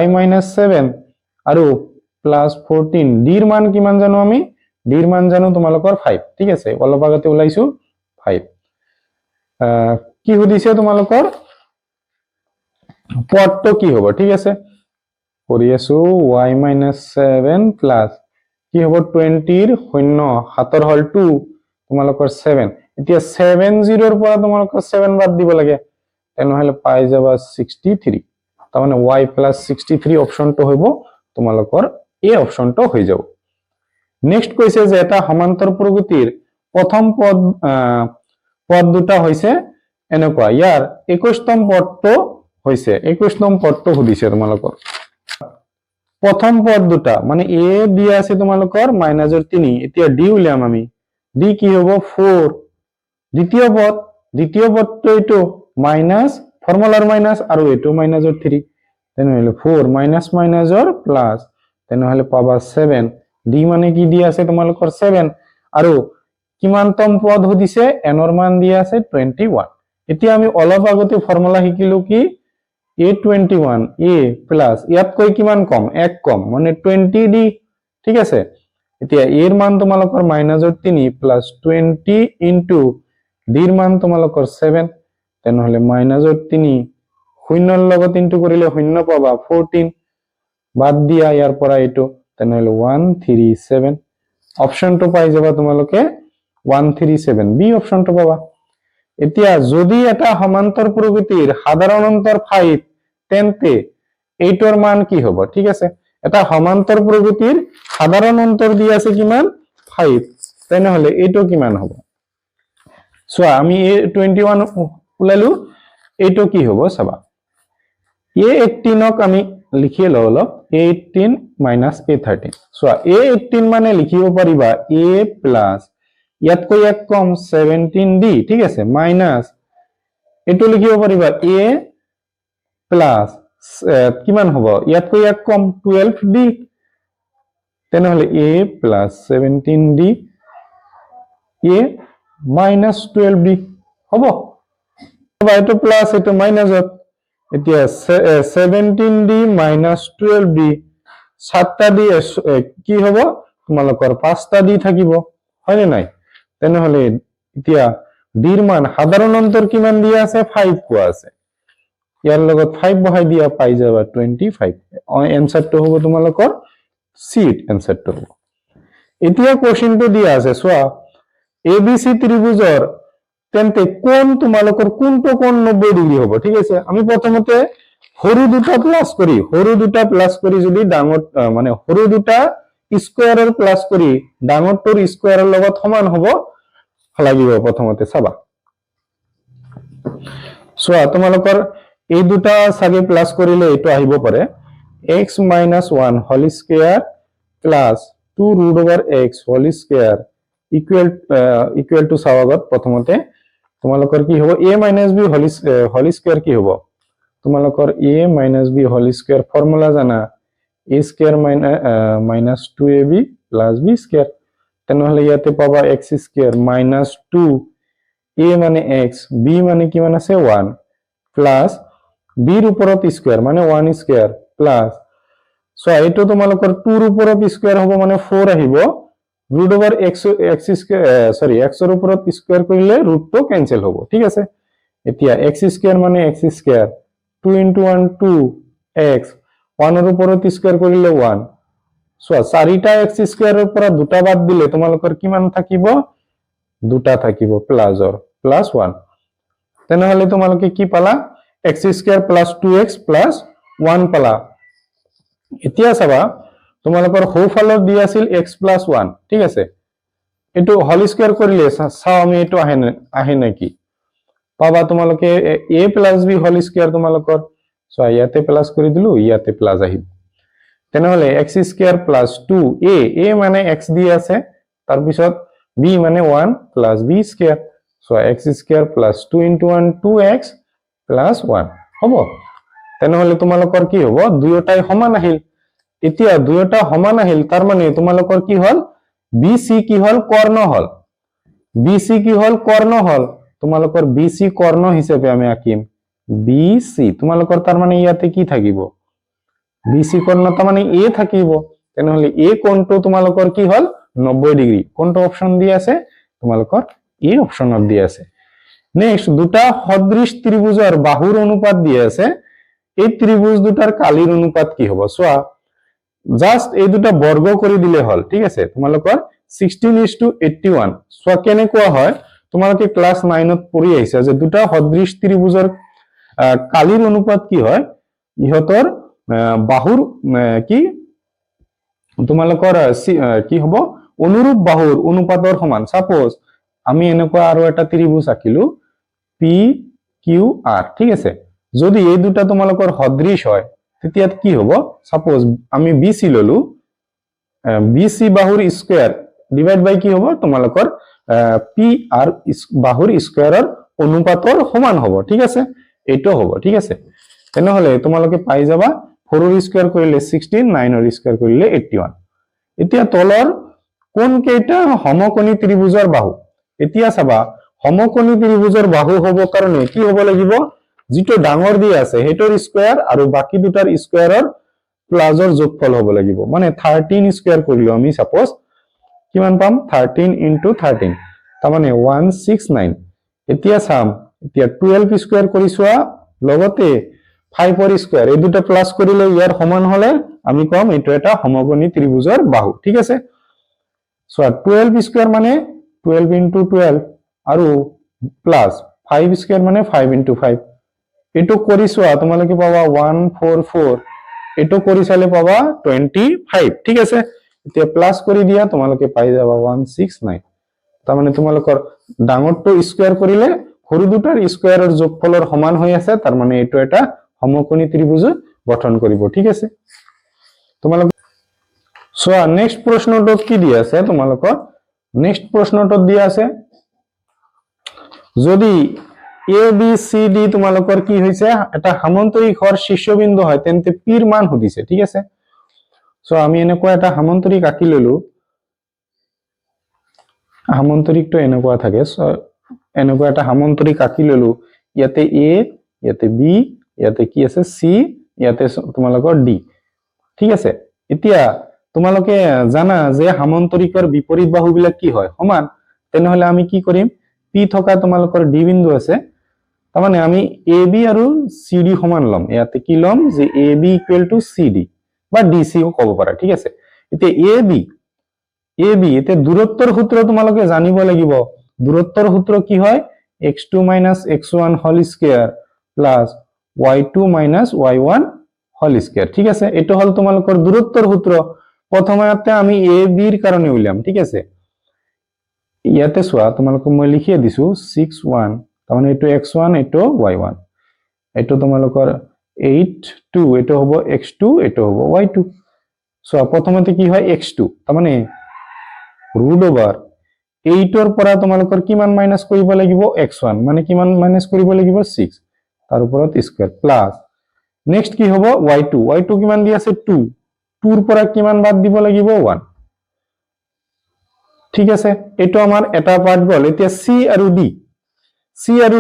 y minus 7 আৰু প্লাস 14 d এৰ মান কিমান জানো আমি d এৰ মান জানো তোমালোকৰ 5 ঠিক আছে অলপ আগতে ওলাইছো 5 কি সুধিছে তোমালোকৰ পদটো কি হ'ব ঠিক আছে কৰি আছো y minus 7 প্লাস কি হ'ব 20 এৰ শূন্য হাতৰ হল 2 তোমালোকৰ 7 এতিয়া 70 এৰ পৰা তোমালোকৰ 7 বাদ দিব লাগে তেনেহলে পাই যাবা 63 তাৰ মানে y plus 63 অপশনটো হইব তোমালোকৰ এই অপশনটো হৈ যাব নেক্সট কৈছে যে এটা সমান্তৰ প্ৰগতিৰ প্ৰথম পদ দুটা হৈছে এনেকুৱা ইয়াৰ 21তম পদটো হৈছে 21তম পদটো সুধিছে তোমালোকৰ প্ৰথম পদ দুটা মানে a দিয়া আছে তোমালোকৰ -3 এতিয়া d উলিয়াম আমি d কি হ'ব 4 দ্বিতীয় পদটো এইটো মাইনাস ফর্মুলার মাইনাস আৰু এইটো -3 তেনেহলে 4 মাইনাস মাইনাসৰ প্লাস তেনেহলে পাবা 7 d মানে কি দিয়া আছে তোমালোকৰ 7 আৰু কিমানতম পদ সুধিছে n ৰ মান দিয়া আছে 21 এতিয়া আমি অলপ আগতে ফর্মুলা শিকিলো কি a21 a প্লাস ইয়াতকৈ কিমান কম 1 কম মানে 20d ঠিক আছে এতিয়া a এর মান তোমালোকৰ -3 প্লাস 20 ইনটু d এৰ মান তোমালোকৰ 7 তেনেহলে -3 শূন্যৰ লগত ইনটু কৰিলে শূন্য পাবা 14 বাদ দিয়া ইয়াৰ পৰা এইটো তেনেহলে 137 অপশনটো পাই যাবা তোমালোকে 137 বি অপশনটো পাবা এতিয়া যদি এটা সমান্তর প্রকৃতির সাধারণ অন্তর 5 তেন্তে এইটোৰ মান কি হ'ব ঠিক আছে এটা সমান্তর প্রকৃতির সাধারণ অন্তর দি আছে কিমান 5 তেনেহলে এইটো কিমান হ'ব সো আমি a21 উলাইলো এইটো কি হ'ব চাবা a18 ক আমি লিখি লও অলপ a18 minus a13 so a18 মানে লিখিব পাৰিবা a প্লাস ইয়াতকৈ এক কম 17d ঠিক আছে মাইনাস এটো লিখিব পাৰিবা a প্লাস কিমান হ'ব ইয়াতকৈ এক কম 12d তেনেহলে a plus 17d a minus 12d হ'ব এটো প্লাস এটো মাইনাস এতিয়া 17d minus 12d 7টা দি কি হ'ব তোমালোকৰ 5টা দি থাকিব হয়নে নাই তেনেহলে এতিয়া d এৰ মান সাধাৰণ অন্তৰ কিমান দিয়া আছে 5 কোয়া আছে ইয়াৰ লগত 5 বহাই দিয়া পাই যাবা 25 এনসাৰটো হ'ব তোমালোকৰ সিট এনসাৰটো হ'ব এতিয়া কোশ্চেনটো দিয়া আছে সোয়া এবিসি ত্ৰিভুজৰ তেন্তে কোন তোমালোকৰ কোনটো কোন 90 ডিগ্ৰি হ'ব ঠিক আছে আমি প্ৰথমতে সৰু দুটা প্লাস কৰি যদি ডাঙৰ মানে সৰু দুটা স্কয়াৰৰ প্লাস কৰি ডাঙৰটোৰ স্কয়াৰৰ লগত সমান হ'ব লাগিব প্ৰথমতে চাবা সোয়া তোমালোকৰ এই দুটা সাগে প্লাস কৰিলে এটো আহিব পাৰে x - 1 whole square plus 2 root over x whole square equal to সাবাগত প্ৰথমতে তোমালোকৰ কি হ'ব a - b হোল স্কয়াৰ কি হ'ব তোমালোকৰ a - b whole square formula জানা a square minus 2ab plus b square তেনেহলে ইয়াতে পাবা x স্কয়ার minus 2 a মানে x b মানে কিমান আছে 1 প্লাস b এর উপৰত স্কয়াৰ মানে 1 স্কয়াৰ প্লাস সো এইটো তোমালোকৰ 2 এৰ উপৰত স্কয়াৰ হ'ব মানে 4 আহিব root over x square x এৰ উপৰত স্কয়াৰ কৰিলে ৰুটটো ক্যান্সেল হ'ব ঠিক আছে এতিয়া x স্কয়ার মানে x স্কয়ার 2 into 1 2 x 1 এর উপৰত স্কয়াৰ কৰিলে 1 সো 4টা x স্কয়াৰৰ পৰা দুটা বাদ দিলে তোমালোকৰ কিমান থাকিব দুটা থাকিব প্লাস 1 তেনেহলে তোমালোকে কি পালা x square plus 2x plus 1 পালা এতিয়া চাবা তোমালোকৰ সোঁফালত দি আছিল x+1 ঠিক আছে এইটো হোল স্কয়াৰ কৰিলে চাও আমি এইটো আহে নেকি পাবা তোমালোকে a + b হোল স্কয়াৰ তোমালোকৰ সো ইয়াতে প্লাস কৰি দিলো ইয়াতে প্লাস আহিব তেনেহলে x² + 2a a মানে x দি আছে তাৰ পিছত b মানে 1 + b² সো x² + 2 * 1 2x + 1 হ'ব তেনেহলে তোমালোকৰ কি হ'ব দুয়োটাই সমান আহিল এতিয়া দুয়োটা সমান আহিল তাৰ মানে তোমালোকৰ কি হল bc কি হল কৰ্ণ হল bc কি হল কৰ্ণ হল তোমালোকৰ bc কৰ্ণ হিচাপে আমি আঁকিম bc তোমালোকৰ তাৰ মানে ইয়াতে কি থাকিব bc কৰ্ণ তাৰ মানে a থাকিব তেনেহলে a কোণটো তোমালোকৰ কি হল 90 ডিগ্ৰী কোনটো অপচন দি আছে তোমালোকৰ a অপচনত দি আছে নেক্সট দুটা সদৃশ ত্ৰিভুজৰ বাহুৰ অনুপাত দি আছে এই ত্রিভুজ দুটার কালির অনুপাত কি হব সোয়া জাস্ট এই দুটা বর্গ করে দিলে হল ঠিক আছে তোমালোকৰ 16:81 সোয়া কেনেকুৱা হয় তোমালোকে ক্লাস 9 ত পঢ়ি আহিছা যে দুটা সদৃশ ত্ৰিভুজৰ কালিৰ অনুপাত কি হয় ইহতৰ বাহুৰ কি তোমালোকৰ কি হব অনুৰূপ বাহুৰ অনুপাতৰ সমান সাপোজ আমি এনেকুৱা আৰু এটা ত্ৰিভুজ আঁকিলো পি কিউ আৰ ঠিক আছে যদি এই দুটা তোমালোকৰ সদৃশ হয় তেতিয়া কি হ'ব সাপোজ আমি BC ললো BC বাহুৰ স্কয়াৰ ডিভাইড বাই কি হ'ব তোমালোকৰ PR বাহুৰ স্কয়াৰৰ অনুপাতৰ সমান হ'ব ঠিক আছে এটো হ'ব ঠিক আছে তেনেহলে তোমালোকে পাই যাবা 4 ৰ স্কয়াৰ কৰিলে 16 9 ৰ স্কয়াৰ কৰিলে 81 এতিয়া তলৰ কোন কেইটা সমকোণী ত্ৰিভুজৰ বাহু এতিয়া চাবা সমকোণী ত্ৰিভুজৰ বাহু হ'ব কাৰণে কি হ'ব লাগিব যেটো ডাঙৰ দি আছে হেতৰ স্কয়াৰ আৰু বাকি দুটাৰ স্কয়াৰৰ প্লাসৰ যোগফল হ'ব লাগিব মানে 13 স্কয়াৰ কৰিলো আমি সাপোজ কিমান পাম 13 * 13 তাৰ মানে 169 এতিয়া চাম এতিয়া 12 স্কয়াৰ কৰিছোৱা লগতে 5 ৰ স্কয়াৰ এই দুটা প্লাস কৰিলে ইয়াৰ সমান হলে আমি কম এটো এটা সমকোণী ত্ৰিভুজৰ বাহু ঠিক আছে সো 12 স্কয়াৰ মানে 12 * 12 আৰু প্লাস 5 স্কয়াৰ মানে 5 * 5 এটো কৰিছোৱা তোমালোকে পাবা 144 এটো কৰি চালে পাবা 25 ঠিক আছে এতিয়া প্লাস কৰি দিয়া তোমালোকে পাই যাবা 169 তাৰ মানে তোমালোকৰ ডাঙৰটো স্কয়াৰ কৰিলে সৰু দুটাৰ স্কয়াৰৰ যোগফলৰ সমান হৈ আছে তাৰ মানে এটো এটা সমকোণী ত্ৰিভুজ গঠন কৰিব ঠিক আছে তোমালোক সো নেক্সট প্ৰশ্নটোত কি দি আছে তোমালোকৰ নেক্সট প্ৰশ্নটোত দি আছে যদি A B C D তোমালোকৰ কি হৈছে এটা সামান্তৰিক হৰ শীৰ্ষবিন্দু হয় তেন্তে p ৰ মান সুধিছে ঠিক আছে সো আমি এনেকুৱা এটা সামান্তৰিক আঁকি ললো সামান্তৰিকটো এনেকুৱা থাকে এনেকুৱা এটা সামান্তৰিক আঁকি ললো ইয়াতে A ইয়াতে B ইয়াতে কি আছে C ইয়াতে তোমালোকৰ D ঠিক আছে এতিয়া তোমালোকে জানা যে সামান্তৰিকৰ বিপৰীত বাহুবিলাক কি হয় সমান তেনেহলে আমি কি কৰিম P থকা তোমালোকৰ D বিন্দু আছে তাৰ মানে আমি AB আৰু CD সমান লম ইয়াতে কি লম যে AB = CD বা DC ও ক'ব পাৰা ঠিক আছে এতিয়া AB এতে দূৰত্বৰ সূত্ৰ তোমালোকে জানিব লাগিব দূৰত্বৰ সূত্ৰ কি হয় x2 - x1 whole square plus y2 - y1 whole square ঠিক আছে এটো হল তোমালোকৰ দূৰত্বৰ সূত্ৰ প্ৰথমতে আমি AB ৰ কাৰণে উলিয়াম ঠিক আছে ইয়াতে চোৱা তোমালোকক মই লিখি দিছো 61 তাৰ মানে এটো x1 এটো y1 এটো তোমালোকৰ 82 এটো হ'ব x2 এটো হ'ব y2 সো প্ৰথমতে কি হয় x2 তাৰ মানে √8 ৰ পৰা তোমালোকৰ কিমান মাইনাস কৰিব লাগিব x1 মানে কিমান মাইনাস কৰিব লাগিব 6 তাৰ ওপৰত স্কয়াৰ প্লাস নেক্সট কি হ'ব y2 কিমান দি আছে 2 2 ৰ পৰা কিমান বাদ দিব লাগিব 1 ঠিক আছে এটো আমাৰ এটা পাৰ্ট গল এতিয়া C আৰু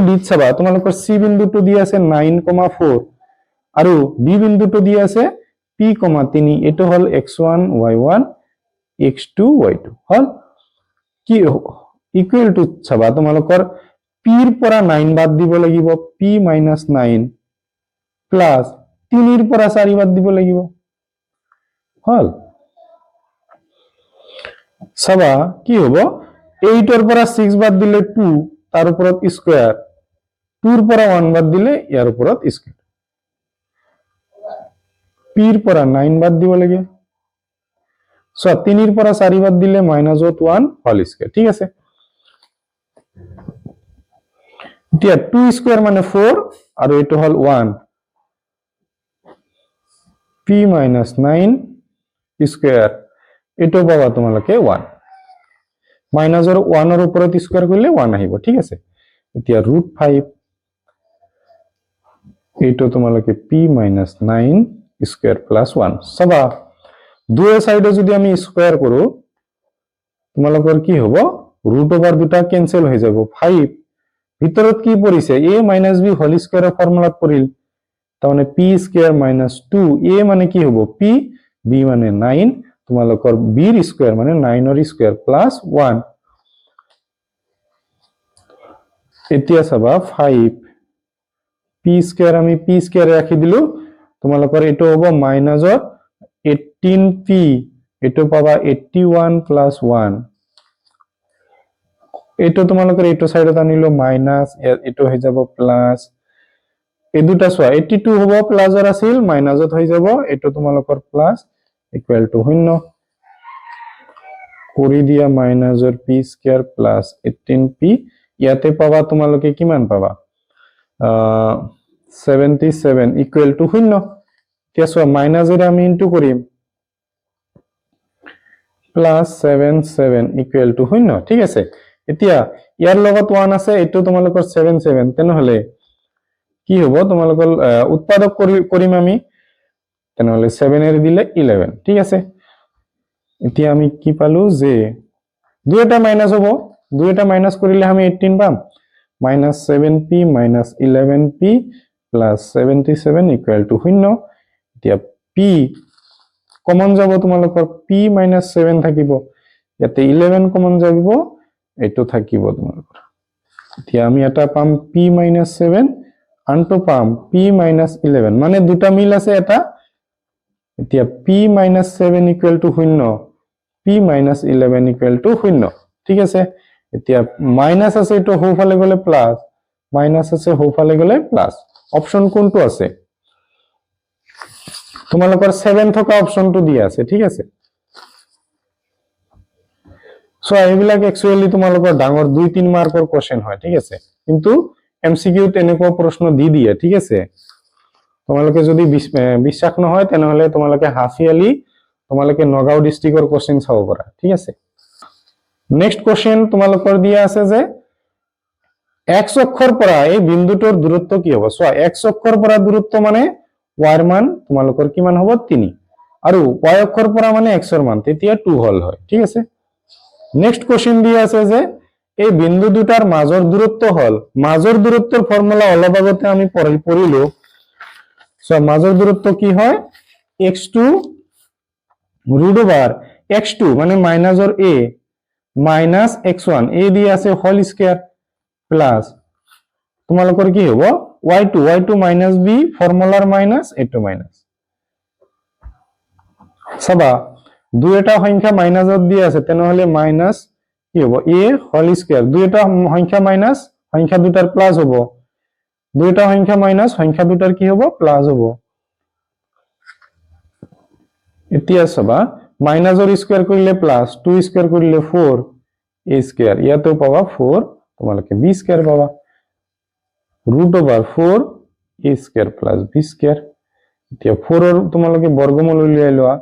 D ত চাবা তোমালোকৰ C বিন্দুটো দি আছে 9,4 আৰু D বিন্দুটো দি আছে P,3 এটো হল x1 y1 x2 y2 হল কি ইকুৱেল টু চাবা তোমালোকৰ P ৰ পৰা 9 বাদ দিব লাগিব P - 9 প্লাস 3 ৰ পৰা 4 বাদ দিব লাগিব হল চাবা কি হ'ব 8 ৰ পৰা 6 বাদ দিলে 2 তাৰ ওপৰত স্কয়াৰ 2 ৰ পৰা 1 বাদ দিলে ইয়াৰ ওপৰত স্কয়াৰ P ৰ পৰা 9 বাদ দিব লাগে সো 3 এৰ পৰা 4 বাদ দিলে -1 হোল স্কয়াৰ ঠিক আছে এতিয়া 2 স্কয়াৰ মানে 4 আৰু এটো হল 1 p - 9 স্কয়াৰ এটো পাবা তোমালকে 1 মাইনাসৰ 1 ৰ ওপৰত স্কয়াৰ কৰিলে 1 আহিব ঠিক আছে এতিয়া √5 এটো তোমালকে p - 9 স্কয়ার প্লাস 1 সবা দুই সাইডে যদি আমি স্কয়ার কৰো তোমালকৰ কি হ'ব √ওভাৰ দুটা ক্যান্সেল হৈ যাব 5 ভিতৰত কি পৰিছে a - b হোল স্কয়াৰৰ ফৰ্মুলাত পৰিল তাৰমানে p স্কয়ার - 2 a মানে কি হ'ব p b মানে 9 তোমালকৰ b ৰ স্কয়াৰ মানে 9 ৰ স্কয়াৰ প্লাস 1 এতিয়া চাবা 5 p স্কয়াৰ আমি p স্কয়াৰ ৰাখি দিলো তোমালকৰ এটো হ'ব -18p এটো পাবা 81 প্লাস 1 এটো তোমালকৰ এটো সাইডত আনিলো মাইনাস এটো হৈ যাব প্লাস এই দুটা সোয়া 82 হ'ব প্লাসৰ আছিল মাইনাসত হৈ যাব এটো তোমালকৰ প্লাস ইকুয়াল টু 0 কৰি দিয়া মাইনাসৰ p স্কয়ার প্লাস 18p ইয়াতে পাবা তোমালকে কিমান পাবা 77 ইকুয়াল টু 0 এতিয়া সোয়া মাইনাসেৰ আমি ইনটু কৰিম প্লাস 77 ইকুয়াল টু 0 ঠিক আছে এতিয়া ইয়াৰ লগত 1 আছে এটো তোমালকৰ 77 তেনহলে কি হ'ব তোমালকৰ উৎপাদক কৰিম আমি তেনহলে 7 এর দিলে 11 ঠিক আছে এতিয়া আমি কি পালো যে দুইটা মাইনাস হ'ব দুইটা মাইনাস কৰিলে আমি 18 পাম -7p - 11p + 77 = 0 এতিয়া p কমন যাব তোমালকৰ p - 7 থাকিব ইয়াতে 11 কমন যাব এটো থাকিব তোমালকৰ এতিয়া আমি এটা পাম p - 7 আনটো পাম p - 11 মানে দুটা মিল আছে এটা এতিয়া p - 7 = 0 p - 11 = 0 ঠিক আছে এতিয়া মাইনাস আছে এটো হোফালে গলে প্লাস মাইনাস আছে হোফালে গলে প্লাস অপশন কোনটো আছে তোমালকৰ 7 থকা অপশনটো দিয়া আছে ঠিক আছে সো এইবিলাক একচুয়ালি তোমালকৰ ডাঙৰ 2-3 মাৰ্কৰ কোশ্চেন হয় ঠিক আছে কিন্তু এমসিকিউ তেনেকুৱা প্ৰশ্ন দি দিয়ে ঠিক আছে তোমালকে যদি বিশ্বাস নহয় তেনহলে তোমালকে হাফিয়ালি তোমালকে নগাঁও ডিস্ট্ৰিক্টৰ কোশ্চেন চাব পাৰা ঠিক আছে নেক্সট কোশ্চেন তোমালকৰ দিয়া আছে যে x অক্ষৰ পৰা এই বিন্দুটোৰ দূৰত্ব কি হ'ব সো x অক্ষৰ পৰা দূৰত্ব মানে y ৰ মান তোমালকৰ কিমান হ'ব 3 আৰু y অক্ষৰ পৰা মানে x ৰ মান তেতিয়া 2 হল হয় ঠিক আছে নেক্সট কোশ্চেন দিয়া আছে যে এই বিন্দু দুটাৰ মাজৰ দূৰত্ব হল মাজৰ দূৰত্বৰ ফৰ্মুলা অলপ আগতে আমি পঢ়িলো সো মাজৰ দূৰত্ব কি হয় x2 √x2 মানে মাইনাসৰ a মাইনাস x1 a দিয়া আছে হোল স্কয়াৰ প্লাস তোমালকৰ কি হ'ব y2 - b ফর্মুলার মাইনাস এটো মাইনাস সবা দুইটা সংখ্যা মাইনাসত দিয়া আছে তেনহলে মাইনাস কি হ'ব a হোল স্কয়ার দুইটা সংখ্যা মাইনাস সংখ্যা দুটাৰ প্লাস হ'ব দুইটা সংখ্যা মাইনাস সংখ্যা দুটাৰ কি হ'ব প্লাস হ'ব এতিয়া সবা মাইনাসৰ স্কয়াৰ কৰিলে প্লাস 2 স্কয়াৰ কৰিলে 4 a স্কয়াৰ ইয়াতো পাবা 4 তোমালকে b স্কয়াৰ পাবা √4 a square plus b square এতিয়া 4 ৰ তোমালকে বৰ্গমূল উলিয়াই লোৱা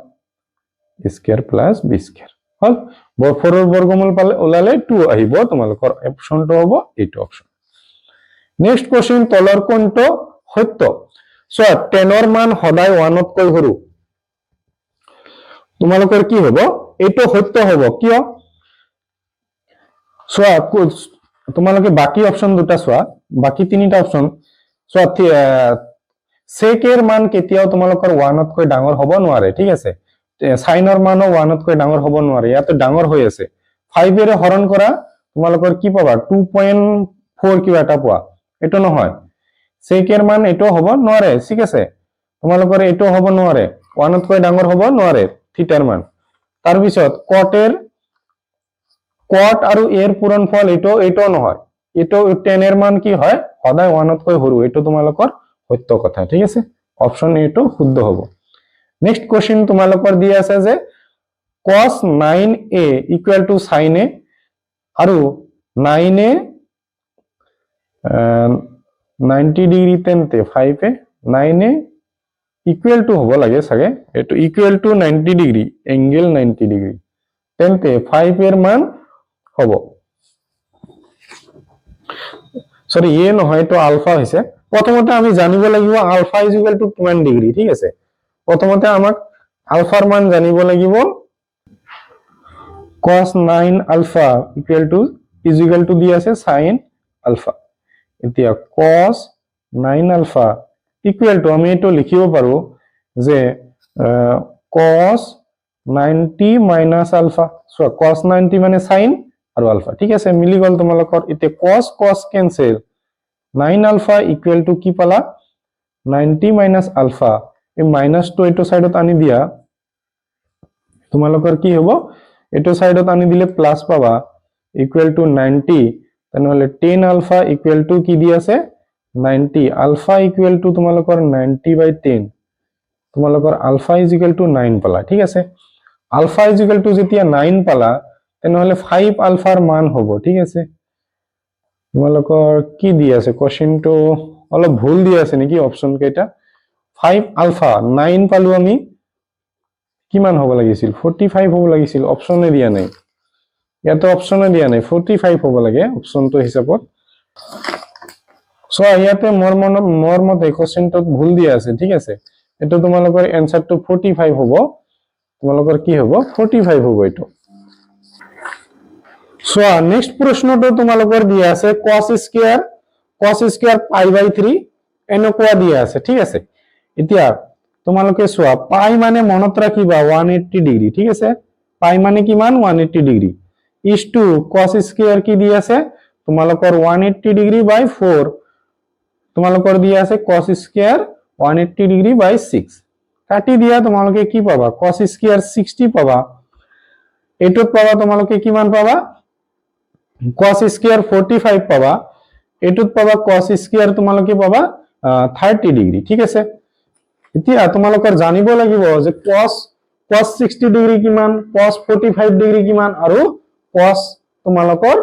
a square plus b square হল 4 ৰ বৰ্গমূল পালে ওলালে 2 আহিব তোমালকৰ অপশনটো হ'ব এইটো অপশন নেক্সট কোশ্চেন তলৰ কোনটো সত্য সো 10 ৰ মান সদায় 1 তকৈ সৰু তোমালকৰ কি হ'ব এইটো সত্য হ'ব কিয় সোয়া তোমালকে বাকি অপশন দুটা সোয়া বাকি তিনিটা অপশন সোয়া সেকের মান কেতিয়াও তোমালকৰ 1 তকৈ ডাঙৰ হ'ব নোৱাৰে ঠিক আছে সাইনৰ মানো 1 তকৈ ডাঙৰ হ'ব নোৱাৰে ইয়াতে ডাঙৰ হৈ আছে 5 এৰে হৰণ কৰা তোমালকৰ কি পাবা 2.4 কিবা এটা পোৱা এটো নহয় সেকেৰ মান এটো হ'ব নোৱাৰে ঠিক আছে তোমালকৰ এটো হ'ব নোৱাৰে 1 তকৈ ডাঙৰ হ'ব নোৱাৰে থিটাৰ মান তাৰ পিছত কট আৰু এৰ পূৰণফল এটো নহয় এটো 10 এৰ মান কি হয় সদায় 1 তকৈ সৰু এটো তোমালকৰ সত্য কথা ঠিক আছে অপশন এটো শুদ্ধ হ'ব নেক্সট কোশ্চেন তোমালকৰ দিয়া আছে যে cos 9a equal to sin a আৰু 9a 90 ডিগ্ৰী তেন্তে 5a 9a ইকুৱেল টু হ'ব লাগে চাগে এটো equal to 90 degree angle 90 degree তেন্তে 5 এৰ মান হ'ব সৰি এ নহয় তো আলফা হৈছে প্ৰথমতে আমি জানিব লাগিব আলফা ইজ ইকুৱেল টু কিমান ডিগ্ৰী ঠিক আছে প্ৰথমতে আমাক আলফাৰ মান জানিব লাগিব cos 9 alpha equal to is equal to দি আছে sin alpha এতিয়া cos 9 alpha equal to আমি এটো লিখিব পাৰো যে cos 90 minus alpha so cos 90 মানে sin আৰু alpha ঠিক আছে মিলি গল তোমালোকৰ এতিয়া cos cancel 9 alpha equal to কি পালা 90 minus alpha এই মাইনাস তো এটো সাইডত আনি দিয়া তোমালোকৰ কি হ'ব এটো সাইডত আনি দিলে প্লাস পাবা ইকুয়াল টু 90 তাহলে 10 আলফা ইকুয়াল টু কি দি আছে 90 আলফা ইকুয়াল টু তোমালোকৰ 90/10 তোমালোকৰ আলফা ইজ ইকুয়াল টু 9 পালা ঠিক আছে আলফা ইজ ইকুয়াল টু যেতিয়া 9 পালা তাহলে 5 আলফাৰ মান হ'ব ঠিক আছে তোমালোকৰ কি দি আছে কোশ্চেনটো অলপ ভুল দি আছে নেকি অপচন কেইটা 5 আলফা 9 পালো আমি কিমান হ'ব লাগিছিল 45 হ'ব লাগিছিল অপচনে দিয়া নাই ইয়াতে অপচনে দিয়া নাই 45 হ'ব লাগে অপচনটো হিচাপত সো ইয়াতে মোৰ মতে কোশ্চেনটো ভুল দিয়া আছে ঠিক আছে এটো তোমালোকৰ এনসাৰটো 45 হ'ব তোমালোকৰ কি হ'ব 45 হ'ব এটো সো নেক্সট প্ৰশ্নটো তোমালোকৰ দিয়া আছে cos স্কয়াৰ π/3 এনেকুৱা দিয়া আছে ঠিক আছে এতিয়া তোমালোকে সোয়া পাই মানে মনত রাখিবা 180 ডিগ্রি ঠিক আছে পাই মানে কিমান 180 degree is to cos square কি দি আছে তোমালোকৰ 180 ডিগ্ৰি বাই 4 তোমালোকৰ দি আছে cos স্কয়ার 180 ডিগ্রি বাই 6 কাটি দিয়া তোমালোকে কি পাবা cos স্কয়ার 60 পাবা এটোত পাবা তোমালোকে কিমান পাবা cos স্কয়ার 45 পাবা এটোত পাবা cos স্কয়ার তোমালোকে পাবা 30 ডিগ্রি ঠিক আছে এতিয়া তোমালোকৰ জানিব লাগিব যে cos 60 ডিগ্ৰী কিমান cos 45 ডিগ্ৰী কিমান আৰু cos তোমালোকৰ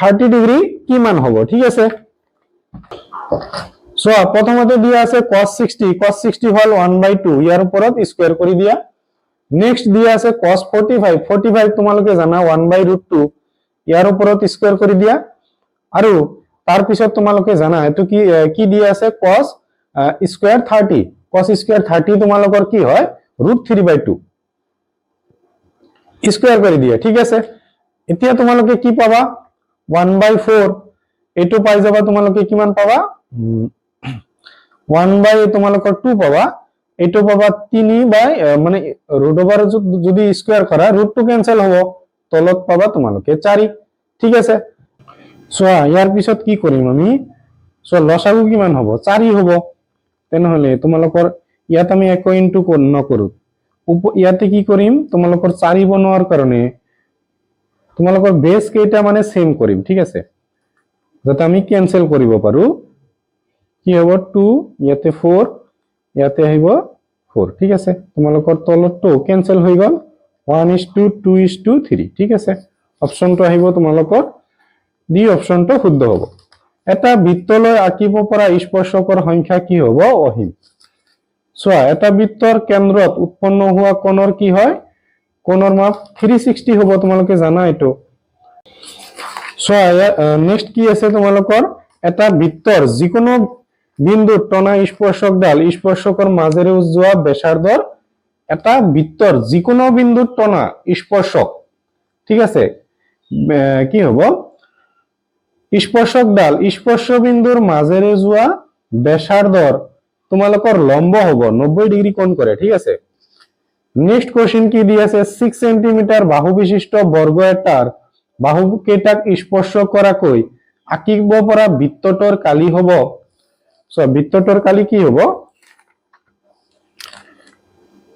30 ডিগ্ৰী কিমান হ'ব ঠিক আছে সো প্ৰথমতে দিয়া আছে cos 60 হল 1/2 ইয়াৰ ওপৰত স্কয়াৰ কৰি দিয়া নেক্সট দিয়া আছে cos 45 তোমালোকে জানা 1/√2 ইয়াৰ ওপৰত স্কয়াৰ কৰি দিয়া আৰু তাৰ পিছত তোমালোকে জানা এটো কি দিয়া আছে cos স্কয়াৰ 30 cos স্কয়াৰ 30 তোমালোকৰ কি হয় √3/2 স্কয়াৰ কৰি দিয়া ঠিক আছে এতিয়া তোমালোকে কি পাবা 1/4 এটো পাই যাবা তোমালোকে কিমান পাবা 1/ তোমালোকৰ 2 পাবা এটো পাবা 3 মানে ৰুট ওভাৰ যদি স্কয়াৰ কৰা √2 ক্যান্সেল হ'ব তলত পাবা তোমালোকে 4 ঠিক আছে সো ইয়াৰ পিছত কি কৰিম আমি সো লসাগু কিমান হ'ব 4 হ'ব তেনেহলে তোমালোকৰ ইয়াত আমি একো ইনটু নকৰো ইয়াতে কি কৰিম তোমালোকৰ 4 বনোৱাৰ কাৰণে তোমালোকৰ বেস কেইটা মানে সেম কৰিম ঠিক আছে যাতে আমি ক্যান্সেল কৰিব পাৰো কি হ'ব 2 ইয়াতে 4 ইয়াতে আহিব 4 ঠিক আছে তোমালোকৰ তলতটো ক্যান্সেল হৈ গল 1:2:3 ঠিক আছে অপচনটো আহিব তোমালোকৰ ডি অপচনটো শুদ্ধ হ'ব এটা বৃত্তলৈ আঁকিব পৰা স্পৰ্শকৰ সংখ্যা কি হ'ব অহিম সোয়া এটা বৃত্তৰ কেন্দ্ৰত উৎপন্ন হোৱা কোণৰ কি হয় কোণৰ মাপ 360 হ'ব তোমালোকে জানা এটো সোয়া নেক্সট কি আছে তোমালোকৰ এটা বৃত্তৰ যিকোনো বিন্দুত টনা স্পৰ্শকৰ মাজেৰে যোৱা ব্যাসাৰ্ধৰ এটা বৃত্তৰ যিকোনো বিন্দুত টনা স্পৰ্শক ঠিক আছে কি হ'ব স্পৰ্শকডাল স্পৰ্শবিন্দুৰ মাজেৰে যোৱা ব্যাসাৰ্ধৰ তোমালোকৰ লম্ব হ'ব 90 ডিগ্ৰী কোণ কৰে ঠিক আছে নেক্সট কোশ্চেন কি দি আছে 6 সেন্টিমিটাৰ বাহু বিশিষ্ট বৰ্গ এটাৰ বাহু কেইটাক স্পৰ্শ কৰাকৈ আঁকিব পৰা বৃত্তটোৰ কালি হ'ব সো বৃত্তটোৰ কালি কি হ'ব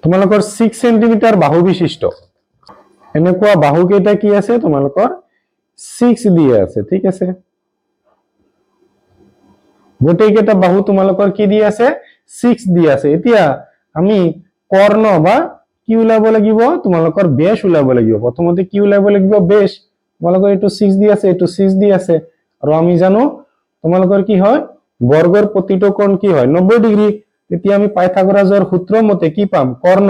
তোমালোকৰ 6 সেন্টিমিটাৰ বাহু বিশিষ্ট এনেকুৱা বাহু কেইটা কি আছে তোমালোকৰ 6 দিয়ে আছে ঠিক আছে গোটেই কেইটা বাহু তোমালোকৰ কি দি আছে 6 দি আছে এতিয়া আমি কৰ্ণ বা কি কি ওলাব লাগিব তোমালোকৰ বেছ ওলাব লাগিব প্ৰথমতে কি ওলাব লাগিব বেছ তোমালোকৰ এইটো 6 দি আছে এইটো 6 দি আছে আৰু আমি জানো তোমালোকৰ কি হয় বৰ্গৰ প্ৰতিটো কোণ কি হয় 90 ডিগ্ৰী তেতিয়া আমি পাইথাগোৰাছৰ সূত্ৰ মতে কি পাম কৰ্ণ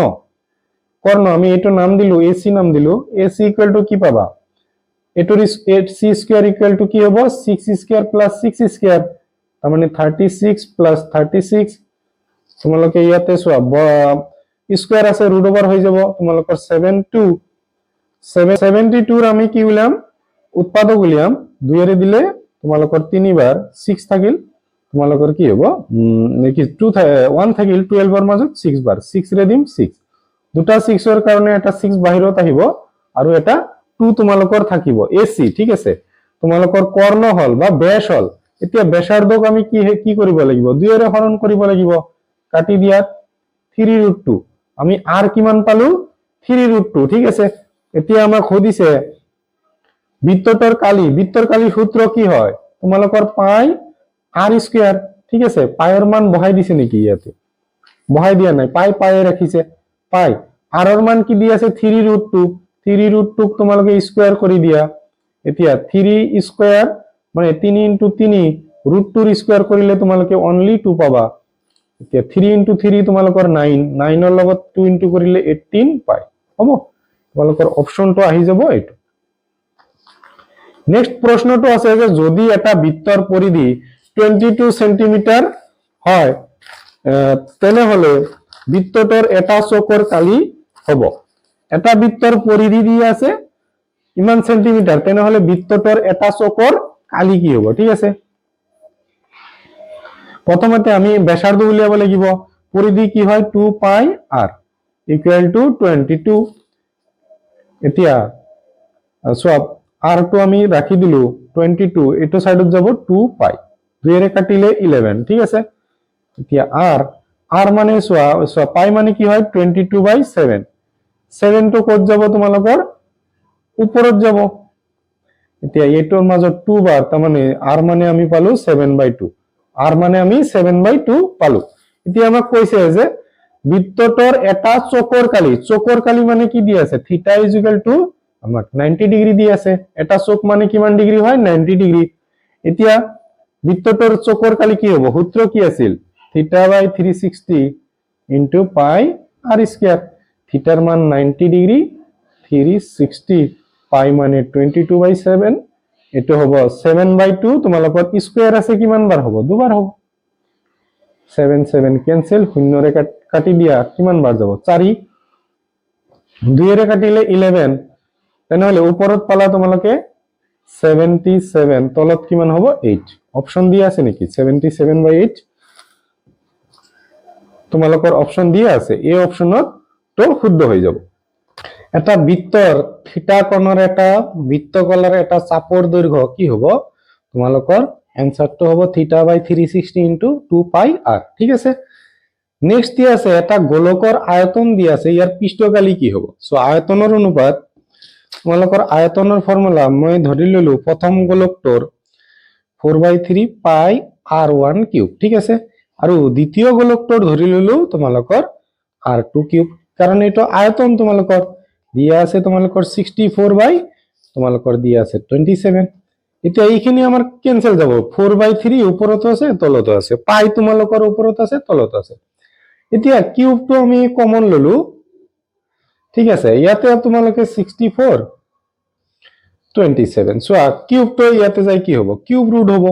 কর্ণ আমি এইটো নাম দিলো এসি নাম দিলো এসি ইকুয়াল টু কি পাবা এটোর সি স্কয়ার ইকুয়াল টু কি হবে 6 স্কয়ার প্লাস 6 স্কয়ার তার মানে 36 প্লাস 36 তোমালোকে ইয়াতে চোৱা স্কয়াৰ আছে ৰুট ওভাৰ হৈ যাব তোমালোকৰ 72 ৰ আমি কি উলিয়াম উৎপাদক উলিয়াম 2 এৰে দিলে তোমালোকৰ 3 বাৰ 6 থাকিল তোমালোকৰ কি হ'ব নেকি 1 থাকিল 12 ৰ মাজত 6 বাৰ 6 ৰে দিম 6 দুটা 6 ৰ কাৰণে এটা 6 বাহিৰত আহিব আৰু এটা 2 তোমালোকৰ থাকিব এসি ঠিক আছে তোমালোকৰ কৰ্ণ হল বা বেছ হল এতিয়া বেছাৰ্ধক আমি কি কৰিব লাগিব 2 এৰে হৰণ কৰিব লাগিব কাটি দিয়াত 3√2 আমি r কিমান পালো 3√2 ঠিক আছে এতিয়া আমাক সুধিছে বৃত্তটোৰ কালি সূত্ৰ কি হয় তোমালোকৰ পাই r স্কয়াৰ ঠিক আছে পাইৰ মান বহাই দিছে নেকি ইয়াতে বহাই দিয়া নাই পাই ৰাখিছে পাই r ৰ মান কি দি আছে 3√2 তোমালোকে স্কয়াৰ কৰি দিয়া এতিয়া 3 স্কয়াৰ মানে 3 * 3 √2 স্কয়াৰ কৰিলে তোমালোকে অনলি 2 পাবা এতিয়া 3 * 3 তোমালোকৰ 9 ৰ লগত 2 কৰিলে 18 পাই হ'ব তোমালোকৰ অপচনটো আহি যাব এইটো নেক্সট প্ৰশ্নটো আছে যে যদি এটা বৃত্তৰ পৰিধি 22 সেন্টিমিটাৰ হয় তেনেহলে বৃত্তটোৰ এটা চকৰ কালি হ'ব এটা বৃত্তৰ পৰিধি দি আছে ইমান সেন্টিমিটাৰ তেনেহলে বৃত্তটোৰ এটা চকৰ কালি কি হ'ব ঠিক আছে প্রথমতে আমি ব্যাসার্ধ উলিয়াব লাগিব পরিধি কি হয় 2 পাই r ইকুয়াল টু 22 এতিয়া সব r2 আমি রাখি দিলো 22 এটো সাইডত যাব 2 পাই 2 এর কাটিলে 11 ঠিক আছে এতিয়া r মানে সব পাই মানে কি হয় 22/7 7 তো কত যাব তোমালোকৰ ওপৰত যাব এতিয়া এটোৰ মাজত 2 বাৰ তাৰ মানে r মানে আমি পালো 7/2 r মানে আমি 7/2 পালো এতিয়া আমাক কৈছে যে বৃত্তটোৰ এটা চকৰ কালি মানে কি দি আছে থিটা = আমাক 90 ডিগ্ৰী দি আছে এটা চক মানে কিমান ডিগ্ৰী হয় 90 ডিগ্ৰী এতিয়া বৃত্তটোৰ চকৰ কালি কি হ'ব সূত্ৰ কি আছিল θ/360 * পাই r স্কয়াৰ থিটাৰ মান 90 ডিগ্ৰী 360 পাই মানে 22/7 এটো হ'ব 7/2 তোমালোকৰ স্কয়াৰ আছে কিমান বাৰ হ'ব দুবাৰ হ'ব 7 ক্যান্সেল শূন্যৰে কাটি দিয়া কিমান বাৰ যাব 4 2 এৰে কাটিলে 11 তেনেহলে ওপৰত পালা তোমালোকে 77 তলত কিমান হ'ব 8 অপচন দিয়া আছে নেকি 77/8 তোমালোকৰ অপচন দিয়া আছে এই অপচনত তো শুদ্ধ হৈ যাব এটা বৃত্তৰ থিটা কোণৰ এটা বৃত্তকলাৰ এটা চাপৰ দৈৰ্ঘ্য কি হ'ব তোমালোকৰ এনসারটো হ'ব θ/360 * 2 পাই r ঠিক আছে নেক্সট দিয়া আছে এটা গোলকৰ আয়তন দিয়া আছে ইয়াৰ পৃষ্ঠকালি কি হ'ব সো আয়তনৰ অনুপাত তোমালোকৰ আয়তনৰ ফৰ্মুলা মই ধৰি ললো প্ৰথম গোলকটোৰ 4/3 পাই r1 কিউব ঠিক আছে আৰু দ্বিতীয় গোলকটোৰ ধৰি ললো তোমালোকৰ r2 কিউব কাৰণ এটা আয়তন তোমালোকৰ দিয়া আছে তোমালোকৰ 64 তোমালোকৰ দিয়া আছে 27 এতিয়া এইখিনি আমাৰ ক্যান্সেল যাব 4/3 ওপৰত আছে তলত আছে পাই তোমালোকৰ ওপৰত আছে তলত আছে এতিয়া কিউবটো আমি কমন ললো ঠিক আছে ইয়াতে তোমালোকে 64 27 সো কিউবটো ইয়াতে যাই কি হ'ব কিউব ৰুট হ'ব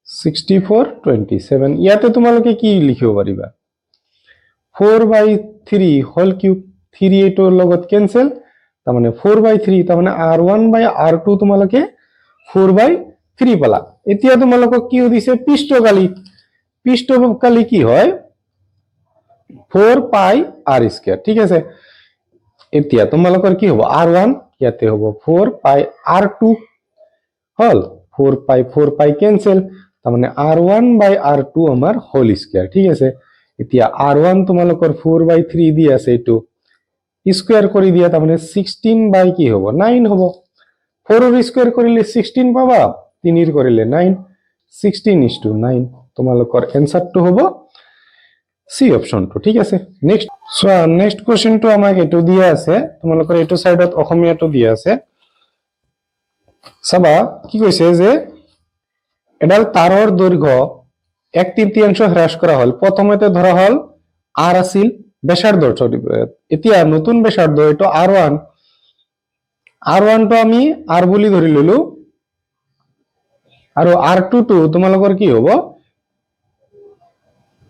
64 27 ইয়াতে তোমালোকে কি লিখিব পাৰিবা 4/3 হোল কিউব 3 এটোৰ লগত ক্যান্সেল তাৰ মানে 4/3 তাৰ মানে r1/r2 তোমালোকে 4/3 পালা এতিয়া তোমালোকক কি দিছে পৃষ্ঠকালি কি হয় 4 পাই r স্কয়ার ঠিক আছে এতিয়া তোমালোকৰ কি হ'ব r1 ইয়াতে হ'ব 4 পাই r2 হল 4 পাই ক্যান্সেল তাৰ মানে r1/r2 আমাৰ হোল স্কয়াৰ ঠিক আছে এতিয়া r1 তোমালোকৰ 4/3 দি আছে এটো স্কয়াৰ কৰি দিয়া তাৰ মানে 16 কি হ'ব 9 হ'ব 4 ৰ স্কয়াৰ কৰিলে 16 পাবা 3 ৰ কৰিলে 9 16 * 9 তোমালোকৰ এনসাৰটো হ'ব সি অপশনটো ঠিক আছে নেক্সট চোৱা নেক্সট কোৱেশ্চনটো আমাক এইটো দিয়া আছে তোমালোকৰ এইটো সাইডত অসমীয়াটো দিয়া আছে চাবা কি কৈছে যে এডাল তাৰৰ দৈৰ্ঘ্য 1/3 হ্ৰাস কৰা হল প্ৰথমতে ধৰা হল r আছিল ব্যাসাৰ্ধ এতিয়া নতুন ব্যাসাৰ্ধ এটো r1 টো আমি r বুলি ধৰি ললো আৰু r2 টো তোমালোকৰ কি হ'ব